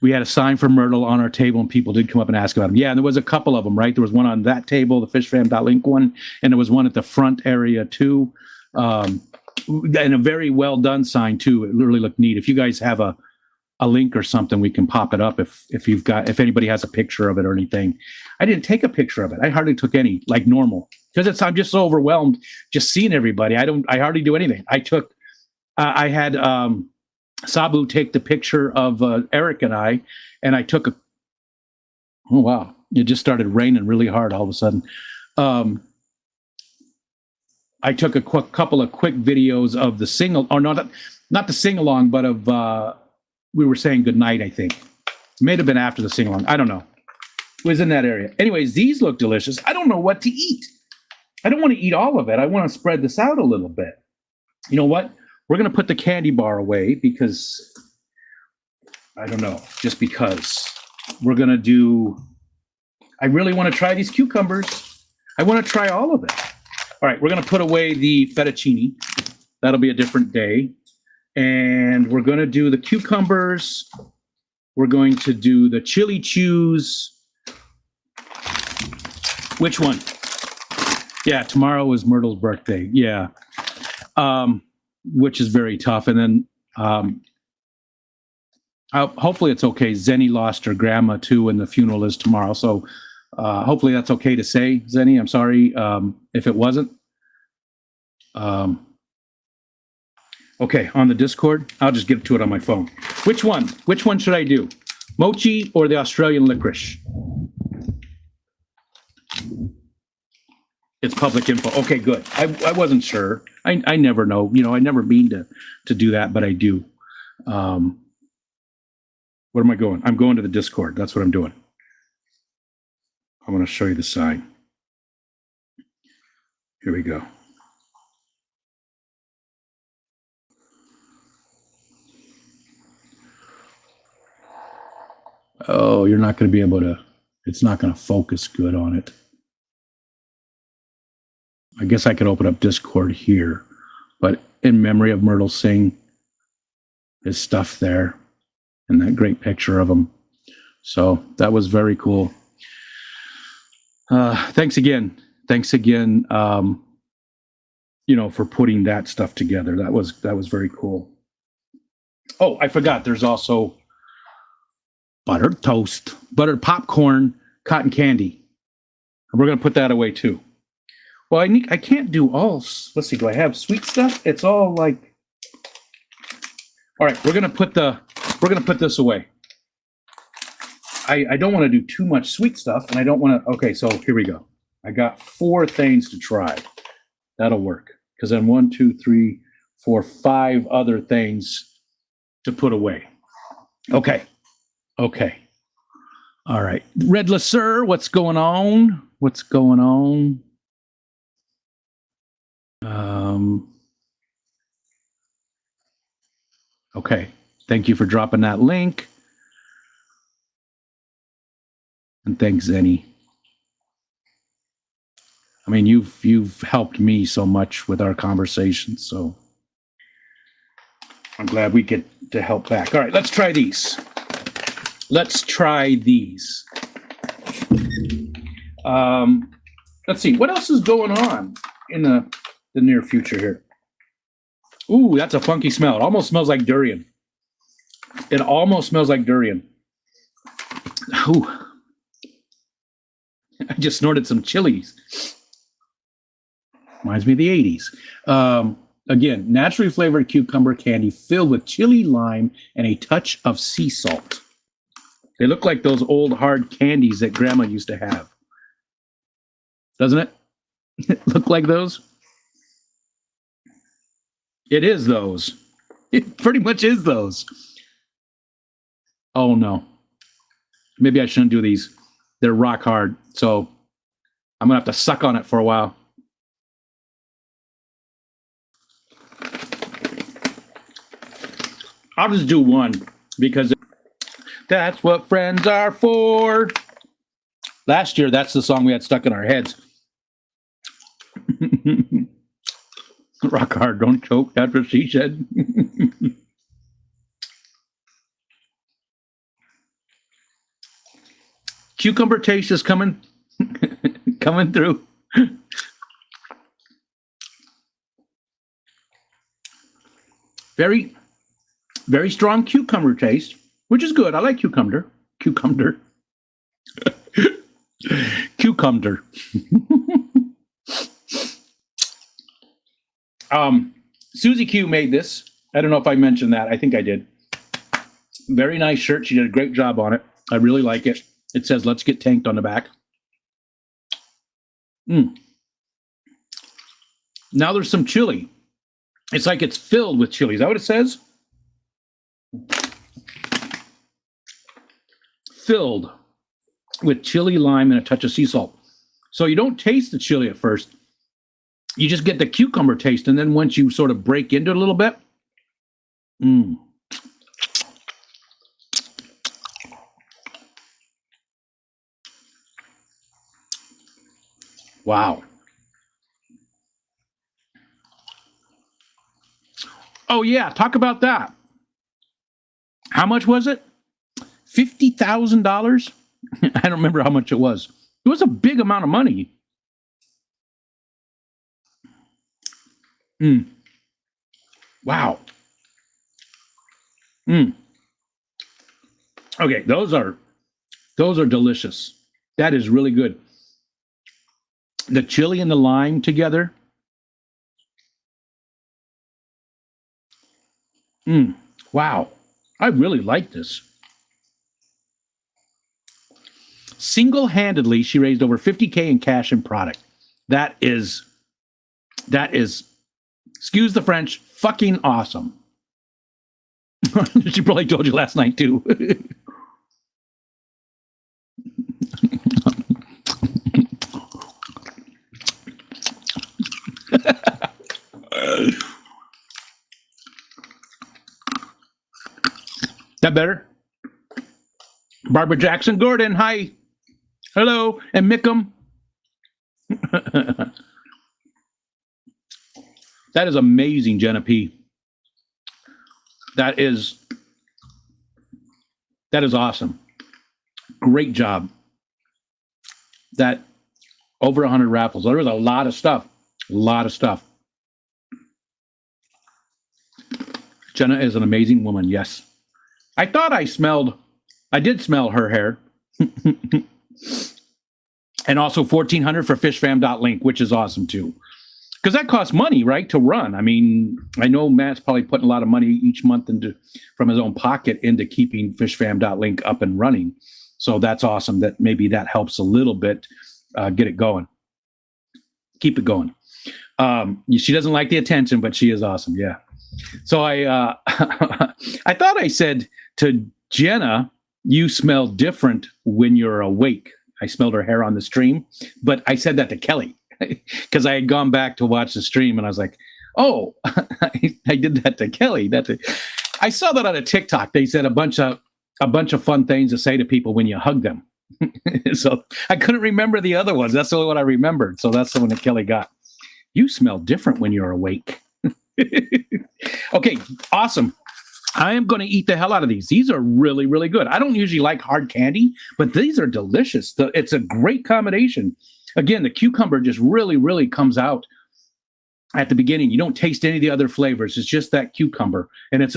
We had a sign for Myrtle on our table, and people did come up and ask about them. Yeah, and there was a couple of them, right? There was one on that table, the fishfam.link one, and there was one at the front area too. And a very well done sign too. It really looked neat. If you guys have a link or something, we can pop it up if anybody has a picture of it or anything. I didn't take a picture of it. I hardly took any, like normal, because I'm just so overwhelmed just seeing everybody. I hardly do anything. I had Sabu take the picture of Eric and I took oh wow, it just started raining really hard all of a sudden. I took a couple of quick videos of the single, or not the sing along, but of we were saying goodnight. I think it may have been after the sing along. I don't know. It was in that area. Anyways, these look delicious. I don't know what to eat. I don't want to eat all of it. I want to spread this out a little bit. You know what? We're going to put the candy bar away because I don't know, just because we're going to do. I really want to try these cucumbers. I want to try all of it. All right, we're going to put away the fettuccine. That'll be a different day. And we're going to do the cucumbers. We're going to do the chili chews. Which one? Yeah, tomorrow is Myrtle's birthday. Yeah. Which is very tough. And then hopefully it's okay. Zenny lost her grandma too, and the funeral is tomorrow. So hopefully that's okay to say, Zenny. I'm sorry if it wasn't. Okay, on the Discord, I'll just get to it on my phone. Which one? Which one should I do? Mochi or the Australian licorice? It's public info. Okay, good. I wasn't sure. I never know. I never mean to do that, but I do. Where am I going? I'm going to the Discord. That's what I'm doing. I want to show you the sign. Here we go. Oh, you're not going to be able to. It's not going to focus good on it. I guess I could open up Discord here, but in memory of Myrtle Singh, his stuff there, and that great picture of him. So that was very cool. Thanks again. for putting that stuff together. That was very cool. Oh, I forgot. There's also buttered toast, buttered popcorn, cotton candy. We're gonna put that away too. Well, I can't do all. Let's see. Do I have sweet stuff? It's all like. All right, we're gonna put this away. I don't want to do too much sweet stuff, and I don't want to. Okay, so here we go. I got 4 things to try. That'll work because then 1, 2, 3, 4, 5 other things to put away. Okay. All right, Red Lasser, what's going on? Okay, thank you for dropping that link. And thanks, Zenny. I mean, you've helped me so much with our conversations, so I'm glad we get to help back. All right, let's try these. Let's see, what else is going on in the near future here? Ooh, that's a funky smell. It almost smells like durian. Ooh. I just snorted some chilies. Reminds me of the 80s. Again, naturally flavored cucumber candy filled with chili, lime, and a touch of sea salt. They look like those old hard candies that Grandma used to have. Doesn't it? Look like those? It is those. It pretty much is those. Oh, no. Maybe I shouldn't do these. They're rock hard, so I'm going to have to suck on it for a while. I'll just do one because that's what friends are for. Last year, that's the song we had stuck in our heads. Rock hard, don't choke. That's what she said. Cucumber taste is coming through. Very, very strong cucumber taste, which is good. I like cucumber. Susie Q made this. I don't know if I mentioned that. I think I did. Very nice shirt. She did a great job on it. I really like it. It says, "Let's get tanked" on the back. Now there's some chili. It's like it's filled with chili. Is that what it says? Filled with chili, lime, and a touch of sea salt. So you don't taste the chili at first. You just get the cucumber taste, and then once you sort of break into it a little bit, wow. Oh, yeah, talk about that. How much was it? $50,000? I don't remember how much it was. It was a big amount of money. Wow. Okay, those are delicious. That is really good. The chili and the lime together. Wow. I really like this. Single-handedly, she raised over $50K in cash and product. That is, excuse the French, fucking awesome. She probably told you last night, too. That better? Barbara Jackson Gordon, hi. Hello. And Mickham. That is amazing, Jenna P. That is awesome. Great job. That over 100 raffles. There was a lot of stuff. Jenna is an amazing woman. Yes. I thought I did smell her hair. And also 1400 for fishfam.link, which is awesome too. Because that costs money, right, to run. I mean, I know Matt's probably putting a lot of money each month from his own pocket into keeping fishfam.link up and running. So that's awesome that maybe that helps a little bit get it going. Keep it going. She doesn't like the attention, but she is awesome. Yeah. So I I thought I said to Jenna, you smell different when you're awake. I smelled her hair on the stream, but I said that to Kelly because I had gone back to watch the stream and I was like, oh, I did that to Kelly. I saw that on a TikTok. They said a bunch of fun things to say to people when you hug them. So I couldn't remember the other ones. That's the only one I remembered. So that's the one that Kelly got. You smell different when you're awake. Okay, awesome. I am going to eat the hell out of these. These are really, really good. I don't usually like hard candy, but these are delicious. It's a great combination. Again, the cucumber just really, really comes out at the beginning. You don't taste any of the other flavors. It's just that cucumber, and it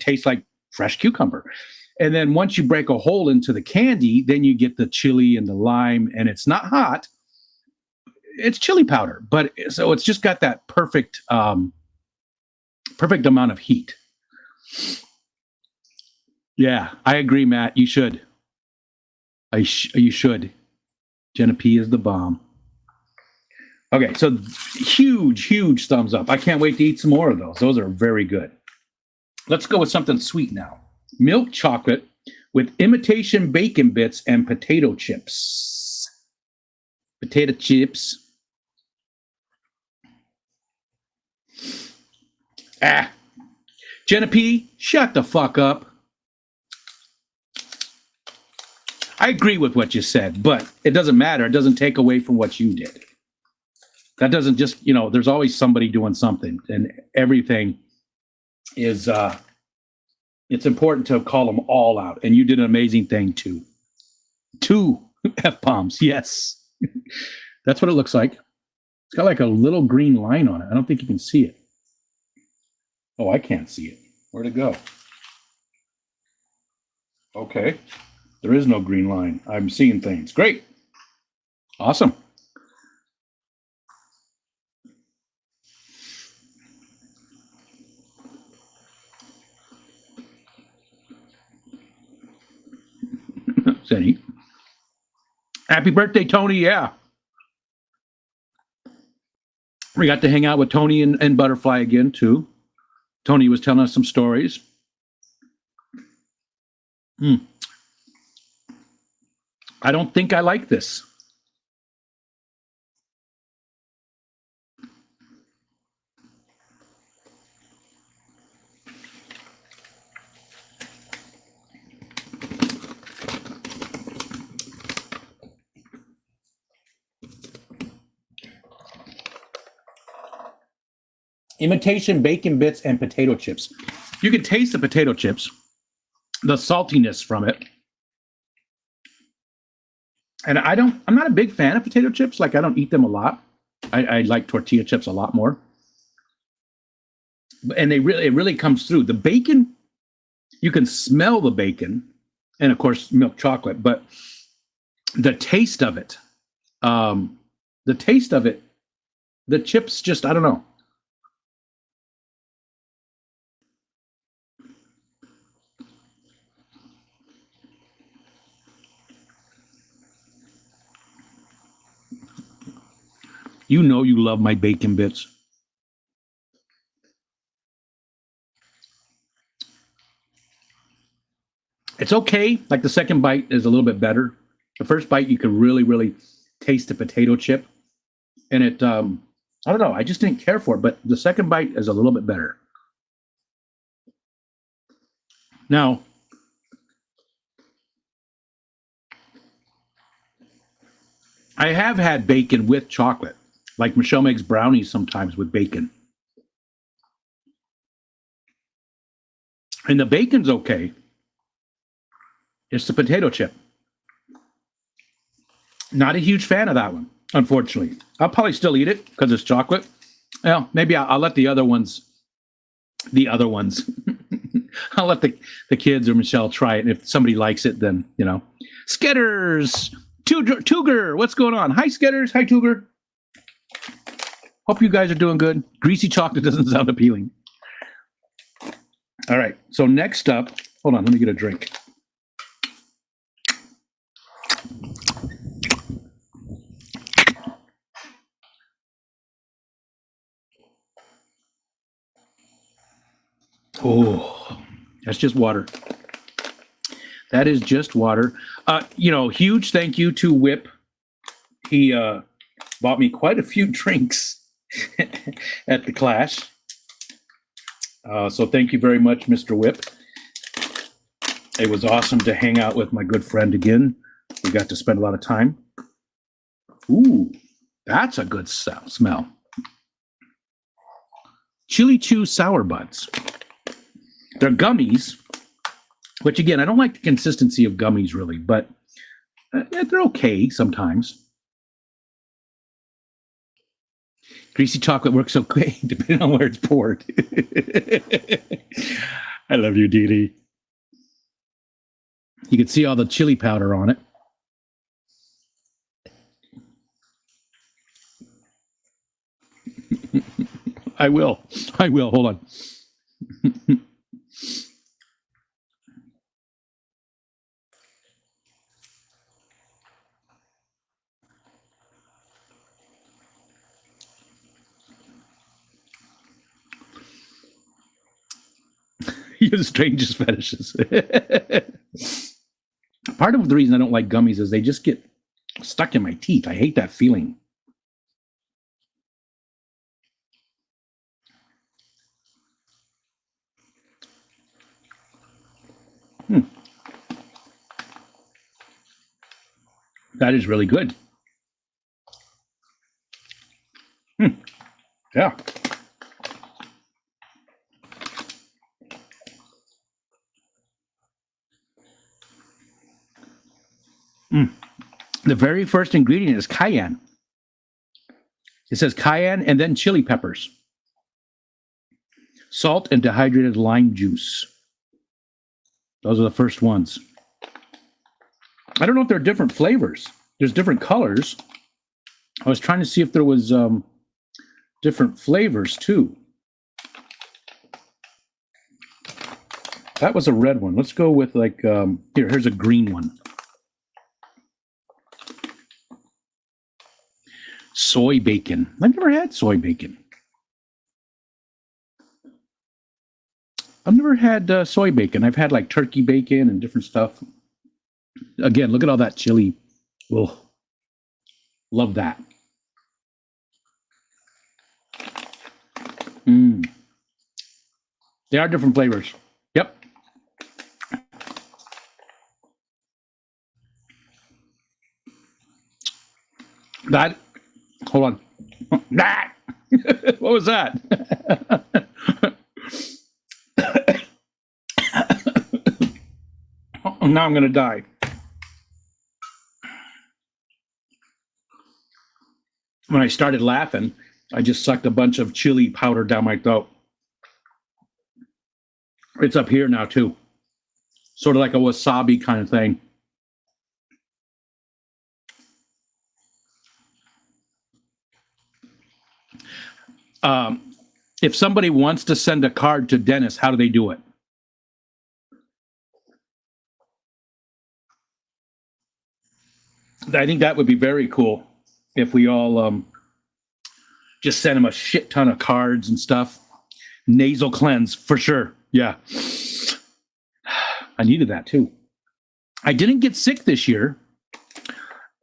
tastes like fresh cucumber. And then once you break a hole into the candy, then you get the chili and the lime, and it's not hot. It's chili powder, but so it's just got that perfect amount of heat. Yeah, I agree, Matt. You should. You should. Jenna P is the bomb. Okay, so huge thumbs up. I can't wait to eat some more of those. Those are very good. Let's go with something sweet now. Milk chocolate with imitation bacon bits and potato chips. Potato chips. Jenna P, shut the fuck up. I agree with what you said, but it doesn't matter. It doesn't take away from what you did. That doesn't just, there's always somebody doing something, and everything is, it's important to call them all out. And you did an amazing thing too. 2 F-bombs, yes. That's what it looks like. It's got like a little green line on it. I don't think you can see it. Oh, I can't see it. Where'd it go? Okay. There is no green line. I'm seeing things. Great. Awesome. Zenny. Happy birthday, Tony. Yeah. We got to hang out with Tony and Butterfly again, too. Tony was telling us some stories. I don't think I like this. Imitation bacon bits and potato chips. You can taste the potato chips, the saltiness from it. And I'm not a big fan of potato chips. Like, I don't eat them a lot. I like tortilla chips a lot more. And it really comes through. The bacon, you can smell the bacon, and of course milk chocolate, but the taste of it, the chips just, I don't know. You know you love my bacon bits. It's okay. Like, the second bite is a little bit better. The first bite, you can really, really taste the potato chip. And it, I don't know, I just didn't care for it. But the second bite is a little bit better. Now, I have had bacon with chocolate. Like, Michelle makes brownies sometimes with bacon. And the bacon's okay. It's the potato chip. Not a huge fan of that one, unfortunately. I'll probably still eat it because it's chocolate. Well, maybe I'll let the other ones the other ones. I'll let the kids or Michelle try it. And if somebody likes it, then, Sketters, Tuger, what's going on? Hi, Sketters. Hi, Tuger. Hope you guys are doing good. Greasy chocolate doesn't sound appealing. All right. So next up, hold on. Let me get a drink. Oh, that's just water. That is just water. Huge thank you to Whip. He bought me quite a few drinks at the Clash. So thank you very much, Mr. Whip. It was awesome to hang out with my good friend again. We got to spend a lot of time. Ooh, that's a good smell. Chili Chew Sour Buds. They're gummies, which again, I don't like the consistency of gummies really, but they're okay sometimes. Greasy chocolate works okay depending on where it's poured. I love you, Dee Dee. You can see all the chili powder on it. I will. Hold on. Your strangest fetishes. Part of the reason I don't like gummies is they just get stuck in my teeth. I hate that feeling. That is really good. Yeah. The very first ingredient is cayenne. It says cayenne and then chili peppers, salt, and dehydrated lime juice. Those are the first ones. I don't know if there are different flavors. There's different colors. I was trying to see if there was different flavors too. That was a red one. Let's go with here's a green one. Soy bacon. I've never had soy bacon. I've never had soy bacon. I've had like turkey bacon and different stuff. Again, look at all that chili. Oh, love that. They are different flavors. Yep. That, hold on. That, what was that? Now I'm going to die. When I started laughing, I just sucked a bunch of chili powder down my throat. It's up here now, too. Sort of like a wasabi kind of thing. If somebody wants to send a card to Dennis, how do they do it? I think that would be very cool if we all just send him a shit ton of cards and stuff. Nasal cleanse, for sure. Yeah. I needed that, too. I didn't get sick this year,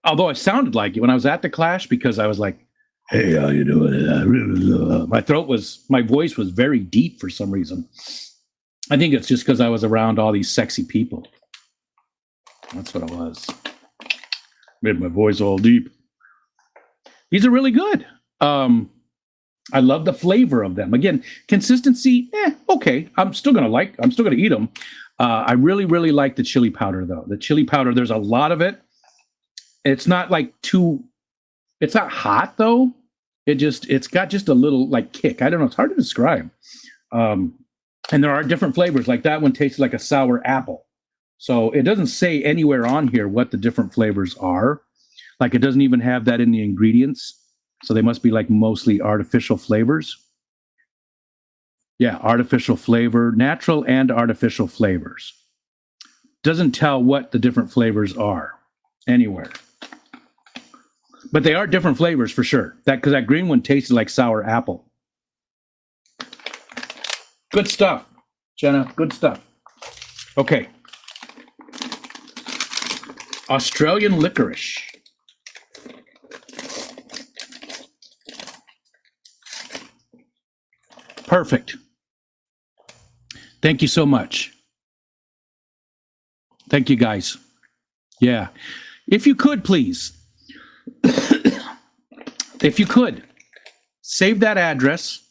although I sounded like it when I was at the Clash because I was like, hey, how you doing? My voice was very deep for some reason. I think it's just because I was around all these sexy people. That's what it was. Made my voice all deep. These are really good. I love the flavor of them. Again, consistency, okay. I'm still gonna eat them. I really, really like the chili powder though. The chili powder, there's a lot of it. It's not it's not hot though. It's got just a little like kick. I don't know. It's hard to describe. And there are different flavors. Like that one tastes like a sour apple. So it doesn't say anywhere on here what the different flavors are. Like it doesn't even have that in the ingredients. So they must be like mostly artificial flavors. Yeah, artificial flavor, natural and artificial flavors. Doesn't tell what the different flavors are anywhere. But they are different flavors for sure. That because that green one tasted like sour apple. Good stuff, Jenna. Good stuff. Okay. Australian licorice. Perfect. Thank you so much. Thank you, guys. Yeah. If you could, please, if you could, save that address,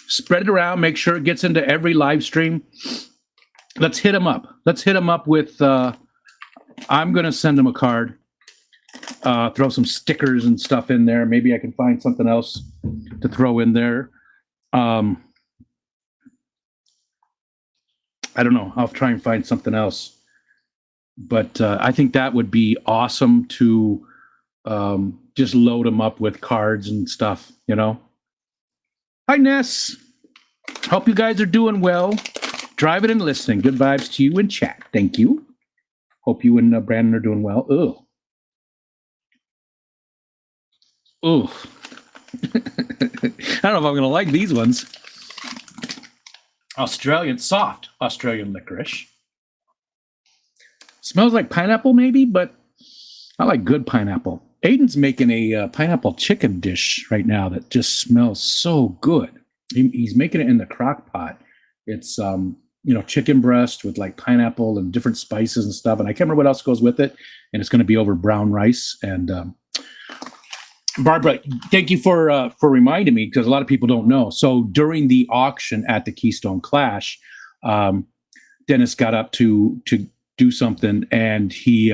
spread it around, make sure it gets into every live stream. Let's hit them up. Let's hit them up with, I'm going to send them a card, throw some stickers and stuff in there. Maybe I can find something else to throw in there. I don't know. I'll try and find something else. But I think that would be awesome to just load them up with cards and stuff, you know. Hi, Ness. Hope you guys are doing well. Driving and listening. Good vibes to you in chat. Thank you. Hope you and Brandon are doing well. Ugh. Ugh. I don't know if I'm going to like these ones. Australian, soft Australian licorice. Smells like pineapple maybe, but I like good pineapple. Aiden's making a pineapple chicken dish right now that just smells so good. He's making it in the crock pot. It's chicken breast with like pineapple and different spices and stuff. And I can't remember what else goes with it. And it's going to be over brown rice. And Barbara, thank you for reminding me because a lot of people don't know. So during the auction at the Keystone Clash, Dennis got up to do something and he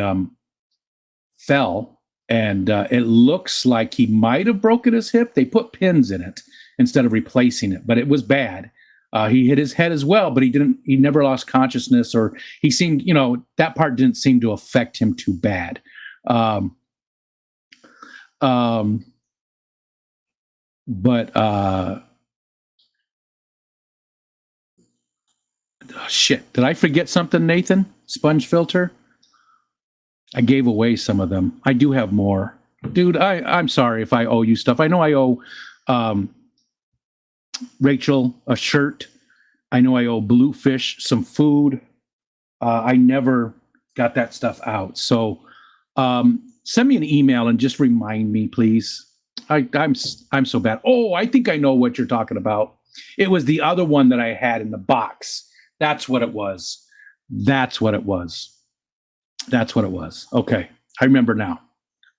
fell. And it looks like he might have broken his hip. They put pins in it instead of replacing it, but it was bad. He hit his head as well, but he never lost consciousness, or he seemed, that part didn't seem to affect him too bad. Shit, did I forget something, Nathan? Sponge filter? I gave away some of them. I do have more. Dude, I'm sorry if I owe you stuff. I know I owe Rachel a shirt. I know I owe Bluefish some food. I never got that stuff out. So send me an email and just remind me, please. I'm so bad. Oh, I think I know what you're talking about. It was the other one that I had in the box. That's what it was. Okay. I remember now.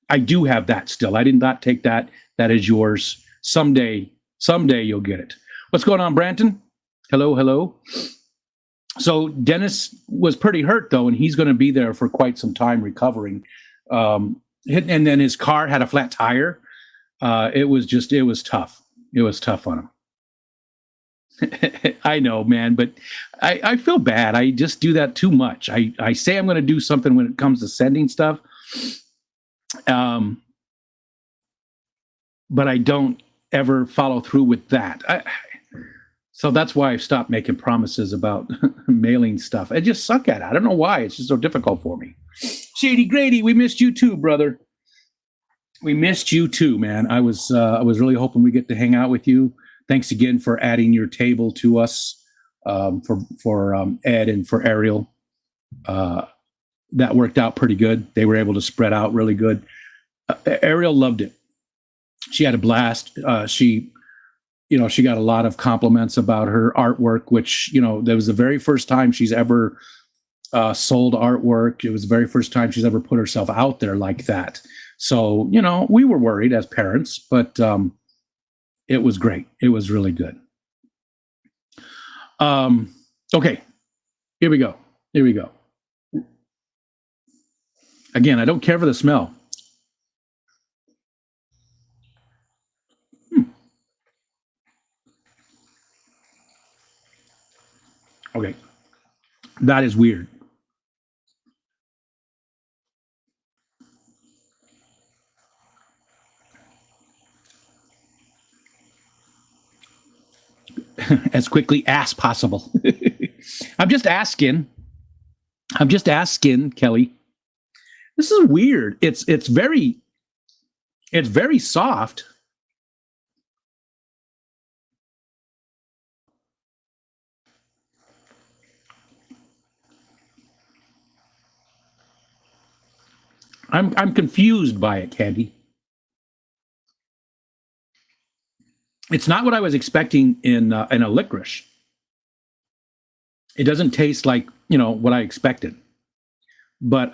I do have that still. I did not take that. That is yours. Someday you'll get it. What's going on, Branton? Hello. So Dennis was pretty hurt though, and he's going to be there for quite some time recovering. And then his car had a flat tire. It was tough. It was tough on him. I know, man, but I feel bad. I just do that too much. I say I'm going to do something when it comes to sending stuff. But I don't ever follow through with that. So that's why I've stopped making promises about mailing stuff. I just suck at it. I don't know why. It's just so difficult for me. Shady Grady, we missed you too, brother. We missed you too, man. I was really hoping we get to hang out with you. Thanks again for adding your table to us, for Ed and for Ariel. That worked out pretty good. They were able to spread out really good. Ariel loved it. She had a blast. She got a lot of compliments about her artwork, which, that was the very first time she's ever sold artwork. It was the very first time she's ever put herself out there like that. So, we were worried as parents, but it was great. It was really good. Okay, here we go. Again, I don't care for the smell. Okay. That is weird. As quickly as possible. I'm just asking. I'm just asking, Kelly. This is weird. It's very soft. I'm confused by it, Candy. It's not what I was expecting in a licorice. It doesn't taste like what I expected, but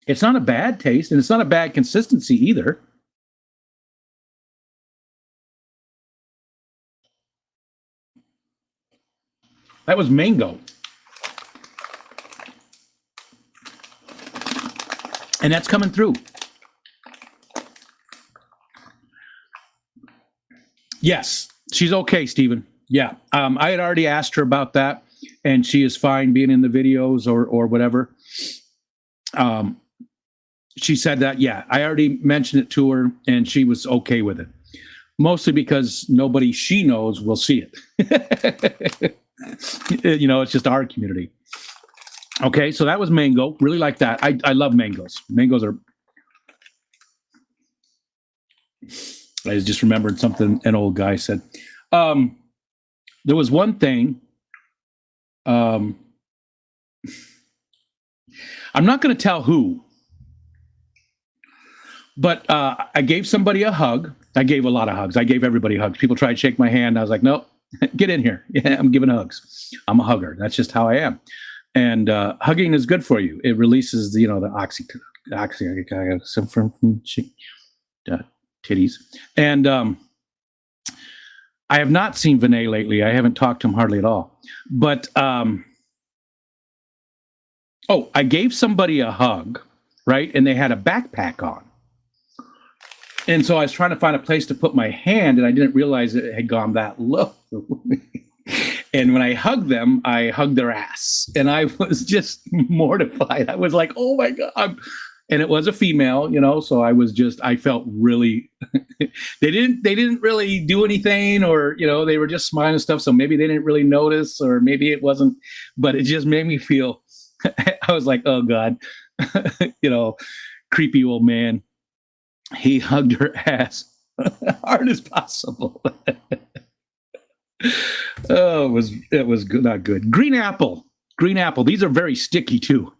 it's not a bad taste, and it's not a bad consistency either. That was mango, and that's coming through. Yes, she's okay, Stephen. Yeah, I had already asked her about that, and she is fine being in the videos or whatever. She said that, yeah, I already mentioned it to her, and she was okay with it. Mostly because nobody she knows will see it. It's just our community. Okay, so that was mango. Really like that. I love mangoes. Mangoes are. I was just remembered something an old guy said. There was one thing. I'm not going to tell who, but I gave somebody a hug. I gave a lot of hugs. I gave everybody hugs. People tried to shake my hand. I was like, nope, get in here. Yeah, I'm giving hugs. I'm a hugger. That's just how I am. And hugging is good for you. It releases the from titties. And I have not seen Vinay lately. I haven't talked to him hardly at all. But I gave somebody a hug, right? And they had a backpack on. And so I was trying to find a place to put my hand, and I didn't realize it had gone that low. And when I hugged them, I hugged their ass, and I was just mortified. I was like, "Oh my God!" And it was a female, So I felt really. they didn't really do anything, or they were just smiling and stuff. So maybe they didn't really notice, or maybe it wasn't. But it just made me feel. I was like, "Oh God," creepy old man. He hugged her ass hard as possible. Oh, it was good, not good. Green apple. These are very sticky too.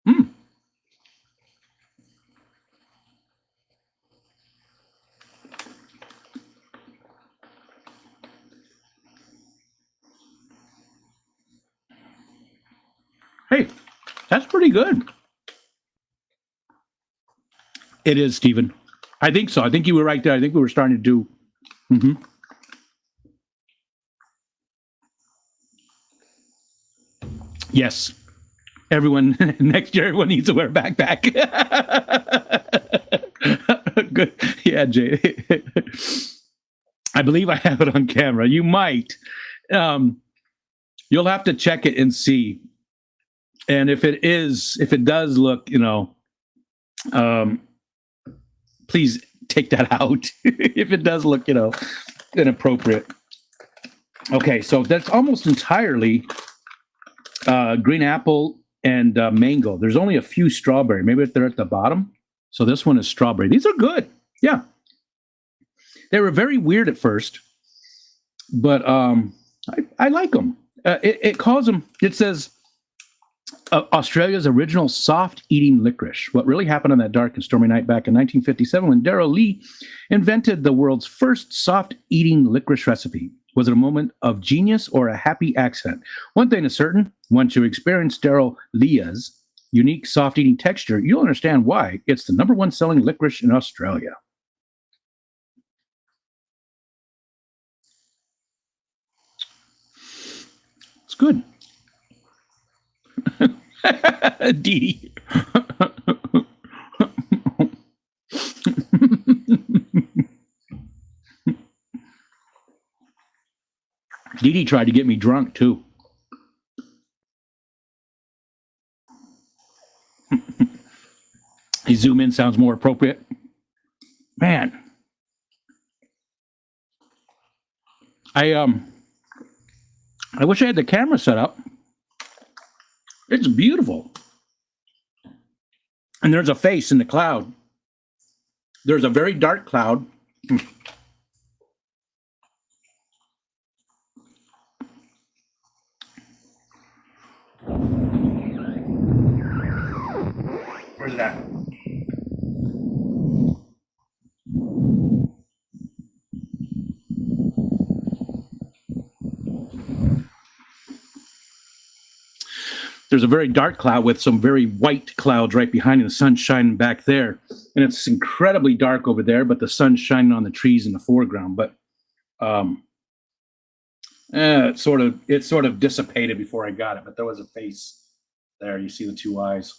Mm. Hey, that's pretty good. It is, Stephen. I think so. I think you were right there. I think we were starting to do. Mm-hmm. Yes. Everyone next year, everyone needs to wear a backpack. Good. Yeah, Jay. I believe I have it on camera. You might. You'll have to check it and see. And if it does look, please take that out. If it does look, inappropriate. Okay, so that's almost entirely green apple and mango. There's only a few strawberry. Maybe they're at the bottom. So this one is strawberry. These are good. Yeah. They were very weird at first, but I like them. It calls them, it says, Australia's original soft-eating licorice. What really happened on that dark and stormy night back in 1957 when Darrell Lee invented the world's first soft-eating licorice recipe? Was it a moment of genius or a happy accident? One thing is certain, once you experience Darrell Lee's unique soft-eating texture, you'll understand why it's the number one selling licorice in Australia. It's good. Dee. Dee Dee tried to get me drunk too. A zoom in sounds more appropriate. Man. I wish I had the camera set up. It's beautiful. And there's a face in the cloud. There's a very dark cloud. Where's that? There's a very dark cloud with some very white clouds right behind it. The sun's shining back there. And it's incredibly dark over there, but the sun's shining on the trees in the foreground. But it sort of dissipated before I got it, but there was a face there. You see the two eyes.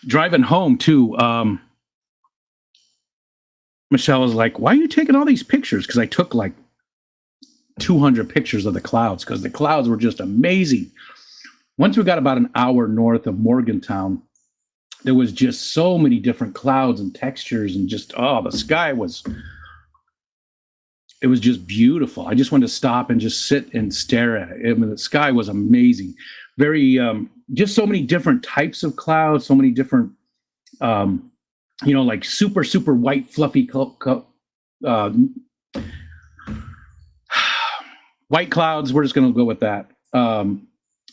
Driving home too, Michelle was like, "Why are you taking all these pictures?" Because I took like 200 pictures of the clouds because the clouds were just amazing. Once we got about an hour north of Morgantown, there was just so many different clouds and textures and just, the sky was just beautiful. I just wanted to stop and just sit and stare at it. I mean, the sky was amazing. Very, just so many different types of clouds, so many different, like super, super white, fluffy white clouds. We're just going to go with that.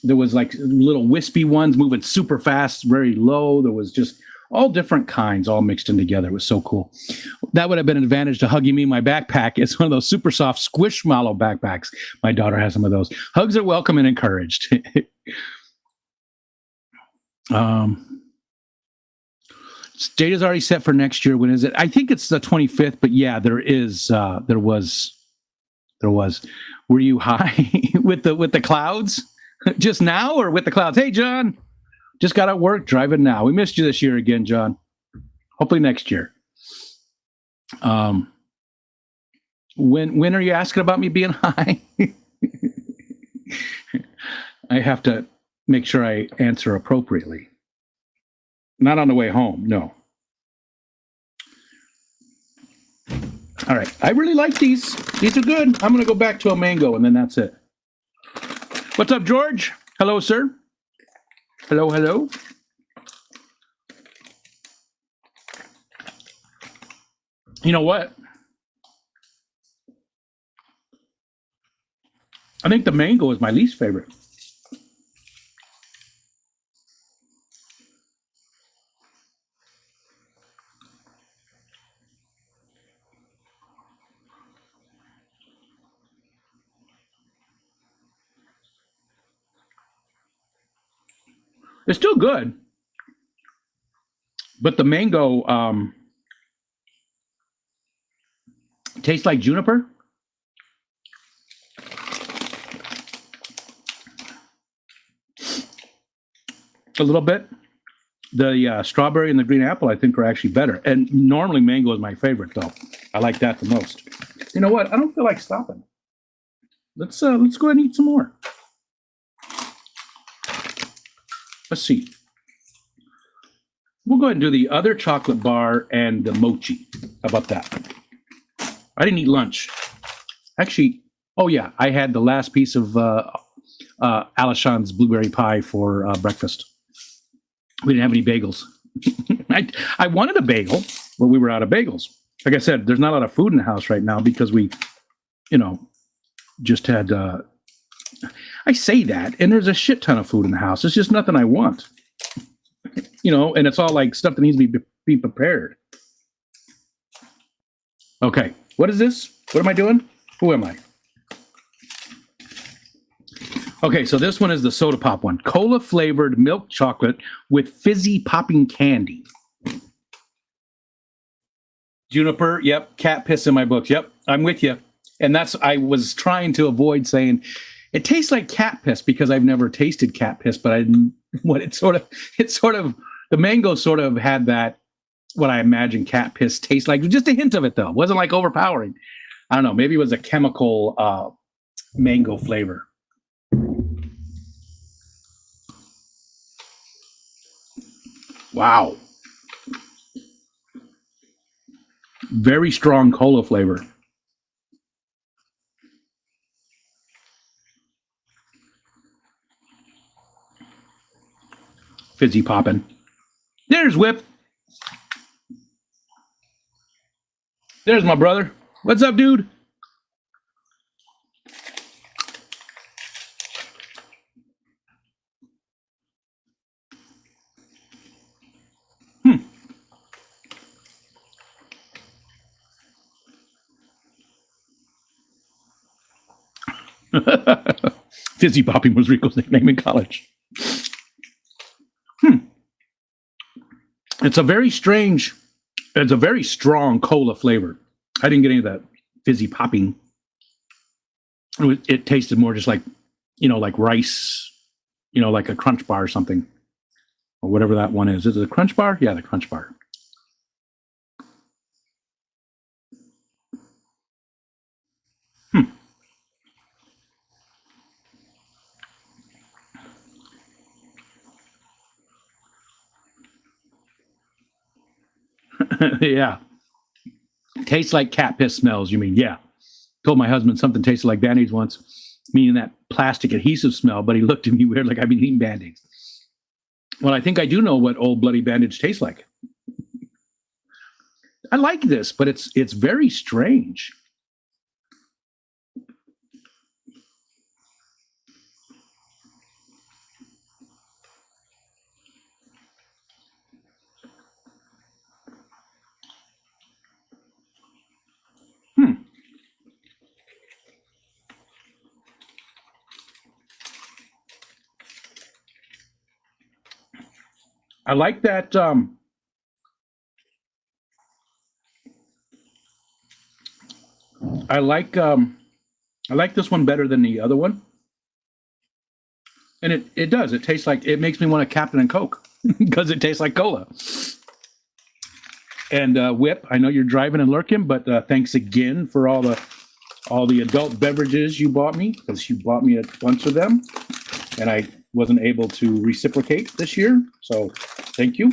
There was like little wispy ones moving super fast, very low. There was just all different kinds, all mixed in together. It was so cool. That would have been an advantage to hugging me in my backpack. It's one of those super soft squishmallow backpacks. My daughter has some of those. Hugs are welcome and encouraged. Date is already set for next year. When is it? I think it's the 25th, but yeah, there was. Were you high with the clouds? Just now or with the clouds? Hey, John, just got out of work, driving now. We missed you this year again, John. Hopefully next year. When are you asking about me being high? I have to make sure I answer appropriately. Not on the way home, no. All right, I really like these. These are good. I'm going to go back to a mango, and then that's it. What's up, George? Hello, sir. Hello, hello. You know what? I think the mango is my least favorite. It's still good, but the mango tastes like juniper. A little bit. The strawberry and the green apple, I think, are actually better. And normally mango is my favorite, though. I like that the most. You know what? I don't feel like stopping. Let's go ahead and eat some more. Let's see. We'll go ahead and do the other chocolate bar and the mochi. How about that? I didn't eat lunch. Actually, oh yeah, I had the last piece of Alishon's blueberry pie for breakfast. We didn't have any bagels. I wanted a bagel, but we were out of bagels. Like I said, there's not a lot of food in the house right now because we, just had... I say that, and there's a shit ton of food in the house. It's just nothing I want. And it's all like stuff that needs to be prepared. Okay, what is this? What am I doing? Who am I? Okay, so this one is the soda pop one. Cola-flavored milk chocolate with fizzy popping candy. Juniper, yep. Cat piss in my books, yep. I'm with you. And I was trying to avoid saying... It tastes like cat piss because I've never tasted cat piss, but the mango sort of had that, what I imagine cat piss tastes like. Just a hint of it, though. It wasn't like overpowering. I don't know. Maybe it was a chemical mango flavor. Wow. Very strong cola flavor. Fizzy popping. There's Whip. There's my brother. What's up, dude? Fizzy popping was Rico's nickname in college. It's a very strange, it's a very strong cola flavor. I didn't get any of that fizzy popping. It tasted more just like, like rice, like a Crunch Bar or something, or whatever that one is. Is it a Crunch Bar? Yeah, the Crunch Bar. Yeah. Tastes like cat piss smells, you mean? Yeah. Told my husband something tasted like Band-Aids once, meaning that plastic adhesive smell, but he looked at me weird like I've been eating Band-Aids. Well, I think I do know what old bloody bandage tastes like. I like this, but it's very strange. I like that. I like this one better than the other one, and it does. It tastes like, it makes me want a Captain and Coke because it tastes like cola. And Whip, I know you're driving and lurking, but thanks again for all the adult beverages you bought me, because you bought me a bunch of them, and I wasn't able to reciprocate this year. So thank you.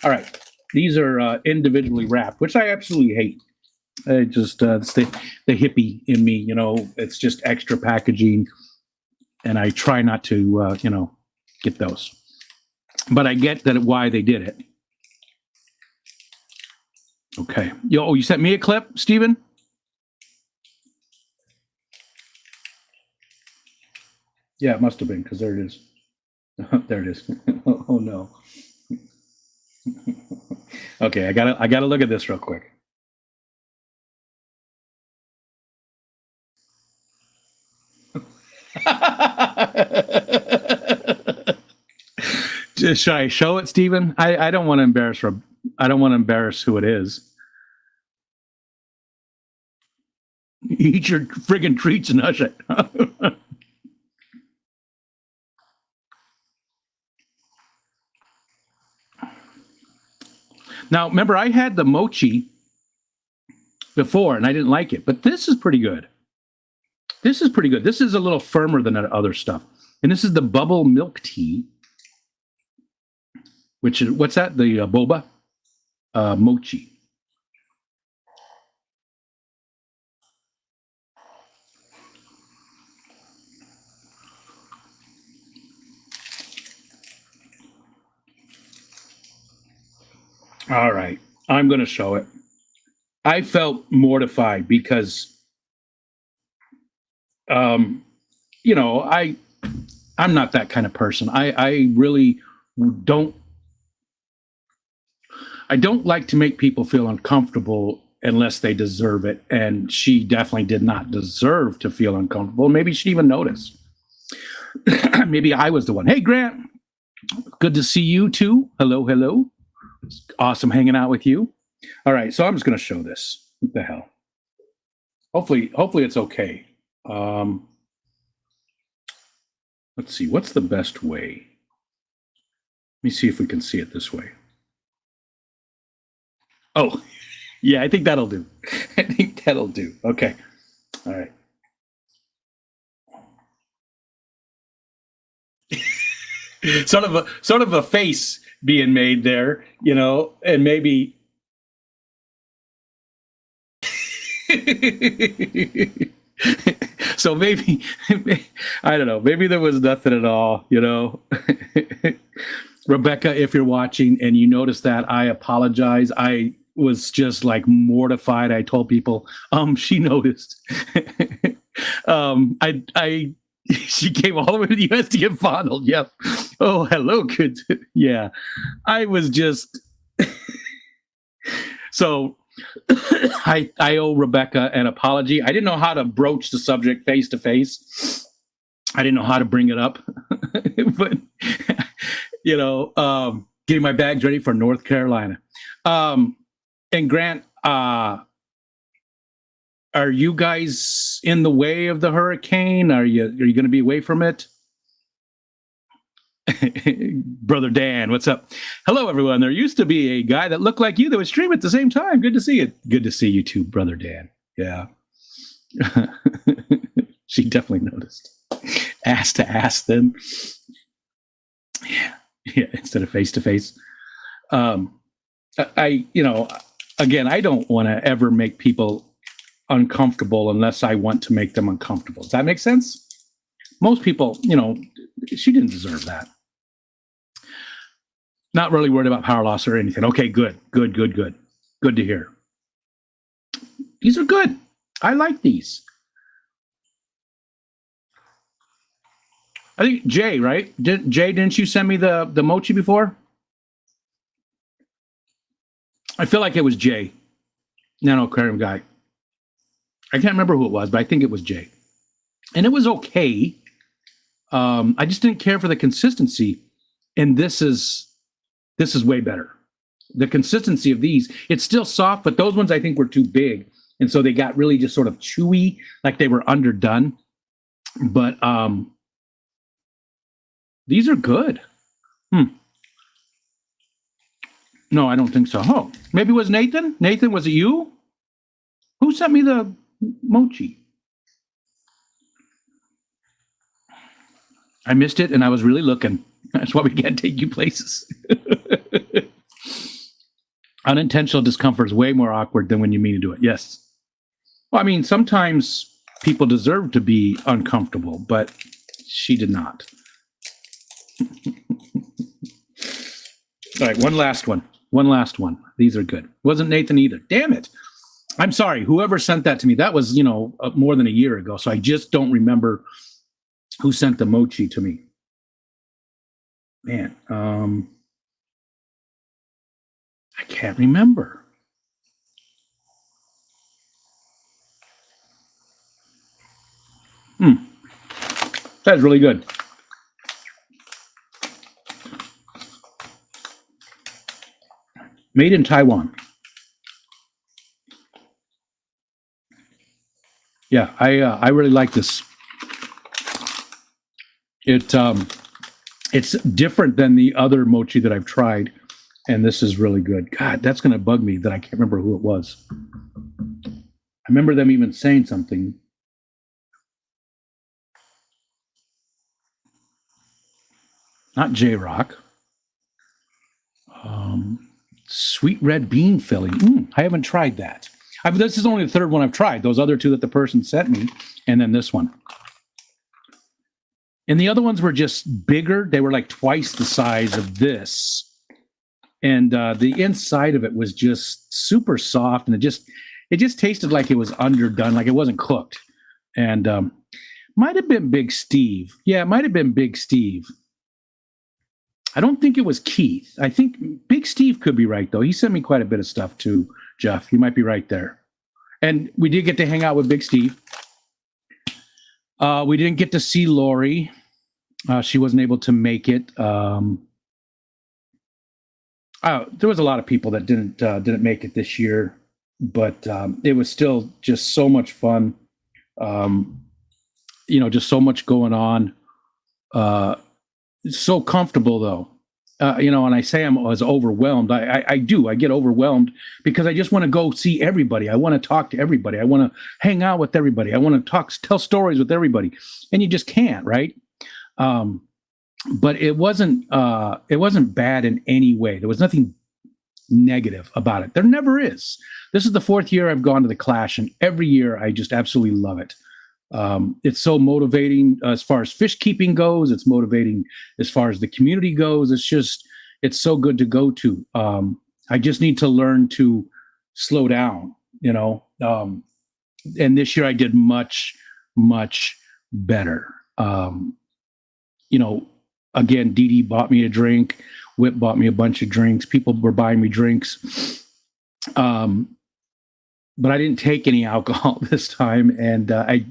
All right, these are individually wrapped, which I absolutely hate. I just it's the hippie in me, it's just extra packaging, and I try not to get those. But I get that why they did it. Okay. You sent me a clip, Steven? Yeah, it must have been, because there it is. There it is. Oh no. Okay, I gotta look at this real quick. Should I show it, Steven? I don't want to embarrass I don't want to embarrass who it is. Eat your friggin' treats and hush it. Now, remember, I had the mochi before and I didn't like it, but this is pretty good. This is pretty good. This is a little firmer than that other stuff. And this is the bubble milk tea, which is, what's that? The boba mochi. All right, I'm going to show it. I felt mortified because, I'm not that kind of person. I really don't. I don't like to make people feel uncomfortable unless they deserve it. And she definitely did not deserve to feel uncomfortable. Maybe she even noticed. Maybe I was the one. Hey, Grant, good to see you too. Hello, hello. It's awesome hanging out with you. All right, so I'm just going to show this. What the hell? Hopefully it's okay. Let's see. What's the best way? Let me see if we can see it this way. Oh, yeah, I think that'll do. I think that'll do. Okay. All right. sort of a face being made there, and maybe. So maybe I don't know. Maybe there was nothing at all, Rebecca, if you're watching and you notice that, I apologize. I was just like mortified. I told people, she noticed. I she came all the way to the US to get fondled. Yep. Oh, hello, kids. Yeah. I was just so I owe Rebecca an apology. I didn't know how to broach the subject face to face. I didn't know how to bring it up. But getting my bags ready for North Carolina. And Grant, are you guys in the way of the hurricane? Are you going to be away from it? Brother Dan, what's up? Hello, everyone. There used to be a guy that looked like you that would stream at the same time. Good to see you. Good to see you too, Brother Dan. Yeah. She definitely noticed. Ass to ass then. Yeah, instead of face to face. Again, I don't want to ever make people uncomfortable unless I want to make them uncomfortable. Does that make sense? Most people, she didn't deserve that. Not really worried about power loss or anything. Okay, good. Good to hear. These are good. I like these. I think Jay, right? Jay, didn't you send me the mochi before? I feel like it was Jay, Nano Aquarium guy. I can't remember who it was, but I think it was Jay. And it was okay. I just didn't care for the consistency. And this is way better. The consistency of these, it's still soft, but those ones I think were too big. And so they got really just sort of chewy, like they were underdone. But these are good. No, I don't think so. Oh, maybe it was Nathan? Nathan, was it you? Who sent me the mochi? I missed it and I was really looking. That's why we can't take you places. Unintentional discomfort is way more awkward than when you mean to do it. Yes. Well, I mean, sometimes people deserve to be uncomfortable, but she did not. All right, one last one. These are good. Wasn't Nathan either. Damn it. I'm sorry. Whoever sent that to me, that was, more than a year ago. So I just don't remember who sent the mochi to me. Man, I can't remember. That's really good. Made in Taiwan. Yeah, I really like this. It's different than the other mochi that I've tried, and this is really good. God, that's going to bug me that I can't remember who it was. I remember them even saying something. Not J-Rock. Sweet red bean filling. I haven't tried that. This is only the third one I've tried. Those other two that the person sent me, and then this one. And the other ones were just bigger. They were like twice the size of this. And the inside of it was just super soft, and it just tasted like it was underdone, like it wasn't cooked. And might have been Big Steve. Yeah, it might have been Big Steve. I don't think it was Keith. I think Big Steve could be right, though. He sent me quite a bit of stuff, too, Jeff. He might be right there. And we did get to hang out with Big Steve. We didn't get to see Lori. She wasn't able to make it. There was a lot of people that didn't make it this year, but it was still just so much fun. Just so much going on. It's so comfortable, though. And I say I was overwhelmed. I do. I get overwhelmed because I just want to go see everybody. I want to talk to everybody. I want to hang out with everybody. I want to tell stories with everybody. And you just can't, right? but it wasn't bad in any way. There was nothing negative about it. There never is. This is the fourth year I've gone to the Clash, and every year I just absolutely love it. It's so motivating as far as fish keeping goes. It's motivating as far as the community goes. It's so good to go to. I just need to learn to slow down, and this year I did much, much better. Again, Dee Dee bought me a drink. Whip bought me a bunch of drinks. People were buying me drinks. But I didn't take any alcohol this time, and I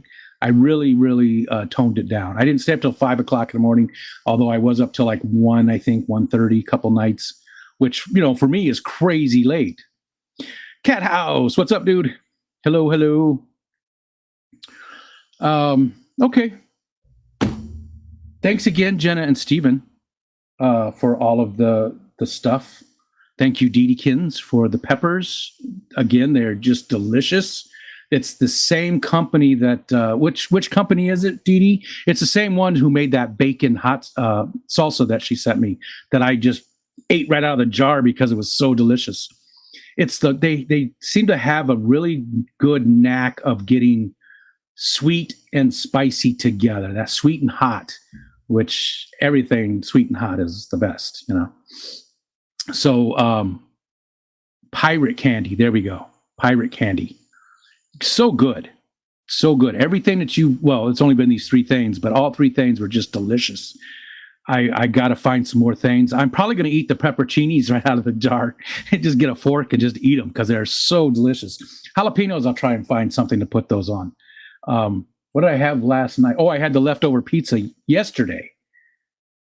really, really toned it down. I didn't stay up till 5 o'clock in the morning, although I was up till like 1:30, a couple nights, which, for me is crazy late. Cat House, what's up, dude? Hello, hello. Okay. Thanks again, Jenna and Steven, for all of the stuff. Thank you, Deedekins, for the peppers. Again, they're just delicious. It's the same company that which company is it, Dee Dee? It's the same one who made that bacon hot salsa that she sent me that I just ate right out of the jar because it was so delicious. They seem to have a really good knack of getting sweet and spicy together. That sweet and hot, which everything sweet and hot is the best, So pirate candy, there we go. Pirate candy. So good. So good. Everything that it's only been these three things, but all three things were just delicious. I got to find some more things. I'm probably going to eat the pepperoncinis right out of the jar and just get a fork and just eat them because they're so delicious. Jalapenos, I'll try and find something to put those on. What did I have last night? Oh, I had the leftover pizza yesterday,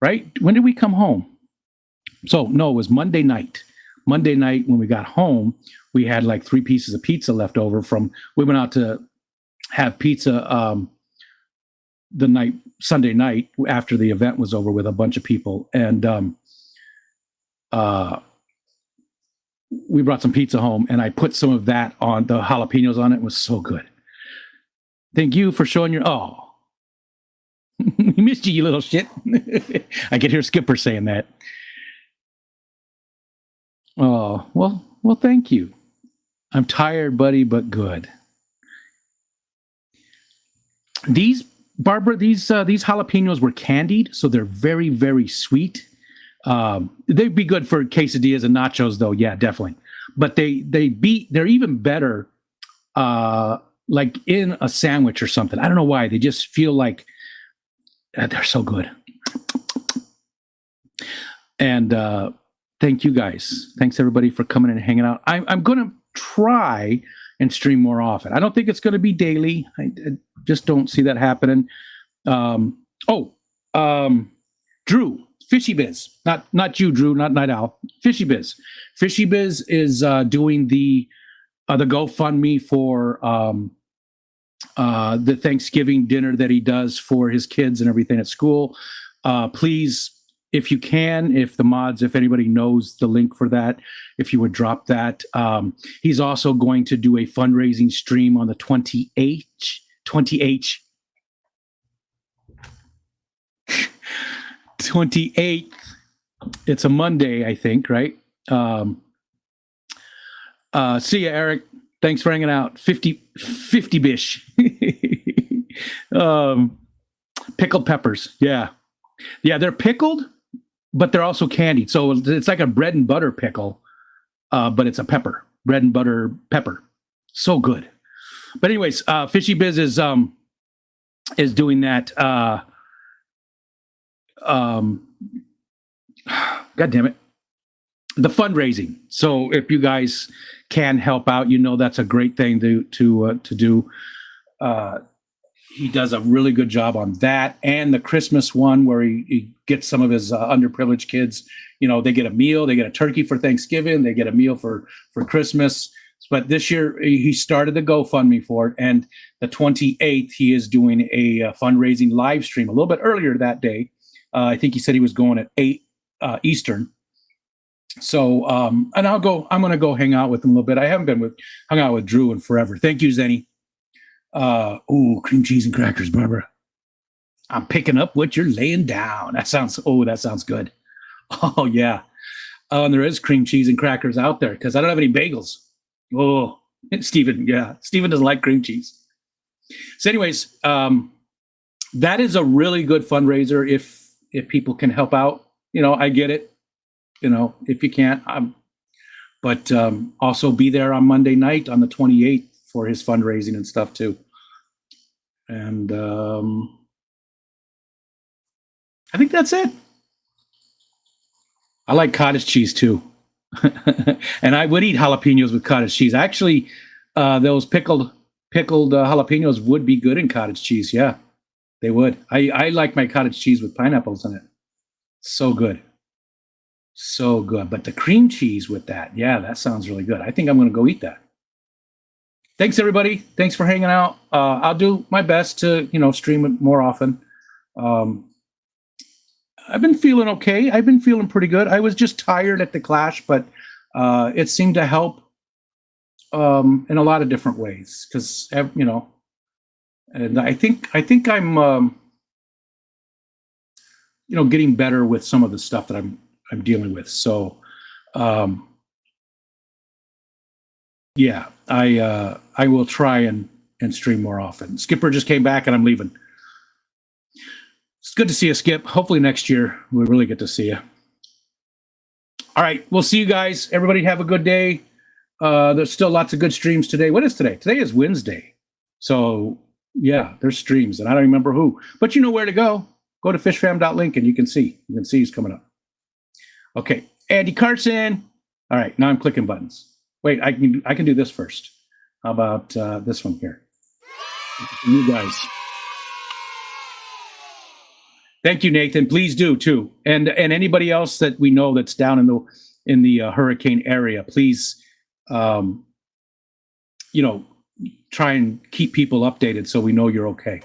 right? When did we come home? So, no, it was Monday night. Monday night when we got home, we had like 3 pieces of pizza left over we went out to have pizza Sunday night after the event was over with a bunch of people. And we brought some pizza home and I put some of that on the jalapenos on it. It was so good. Thank you for showing we missed you little shit. I could hear Skipper saying that. Oh, well, thank you. I'm tired, buddy, but good. These jalapenos were candied, so they're very, very sweet. They'd be good for quesadillas and nachos, though. Yeah, definitely. But they're even better, like in a sandwich or something. I don't know why. They just feel like they're so good. And thank you guys. Thanks everybody for coming and hanging out. I'm going to try and stream more often. I don't think it's going to be daily. I just don't see that happening. Drew, Fishy Biz, not you, Drew, not Night Owl. Fishy Biz. Fishy Biz is doing the GoFundMe for the Thanksgiving dinner that he does for his kids and everything at school. Please, if you can, if anybody knows the link for that, if you would drop that. He's also going to do a fundraising stream on the 28th. It's a Monday, I think, right? See ya, Eric. Thanks for hanging out. 50 bish. Pickled peppers. Yeah, they're pickled, but they're also candied. So it's like a bread and butter pickle, but it's a pepper. Bread and butter pepper. So good. But anyways, Fishy Biz is doing that. God damn it. The fundraising. So if you guys can help out, that's a great thing to do. He does a really good job on that, and the Christmas one where he gets some of his underprivileged kids. They get a meal, they get a turkey for Thanksgiving, they get a meal for Christmas. But this year he started the GoFundMe for it, and the 28th he is doing a fundraising live stream a little bit earlier that day. I think he said he was going at 8 Eastern. So, and I'm going to go hang out with him a little bit. I haven't hung out with Drew in forever. Thank you, Zenny. Cream cheese and crackers, Barbara. I'm picking up what you're laying down. That sounds good. Oh yeah. And there is cream cheese and crackers out there because I don't have any bagels. Oh, Stephen, yeah. Stephen doesn't like cream cheese. So, anyways, that is a really good fundraiser if people can help out. I get it. If you can't, but also be there on Monday night on the 28th for his fundraising and stuff too. And I think that's it. I like cottage cheese too. And I would eat jalapenos with cottage cheese. Actually, those pickled jalapenos would be good in cottage cheese. Yeah, they would. I like my cottage cheese with pineapples in it. So good. So good. But the cream cheese with that, yeah, that sounds really good. I think I'm going to go eat that. Thanks, everybody. Thanks for hanging out. I'll do my best to, stream it more often. I've been feeling okay. I've been feeling pretty good. I was just tired at the Clash, but it seemed to help in a lot of different ways because, and I think I'm, getting better with some of the stuff that I'm dealing with. So, yeah, I will try and stream more often. Skipper just came back and I'm leaving. It's good to see you, Skip. Hopefully next year we'll really get to see you. All right, we'll see you guys. Everybody have a good day. There's still lots of good streams today. What is today? Today is Wednesday. So yeah, there's streams and I don't remember who, but you know where to go. Go to fishfam.link and you can see who's coming up. Okay, Andy Carson. All right, now I'm clicking buttons. Wait, I can do this first. How about this one here? You guys. Thank you, Nathan. Please do too, and anybody else that we know that's down in the hurricane area, please, try and keep people updated so we know you're okay.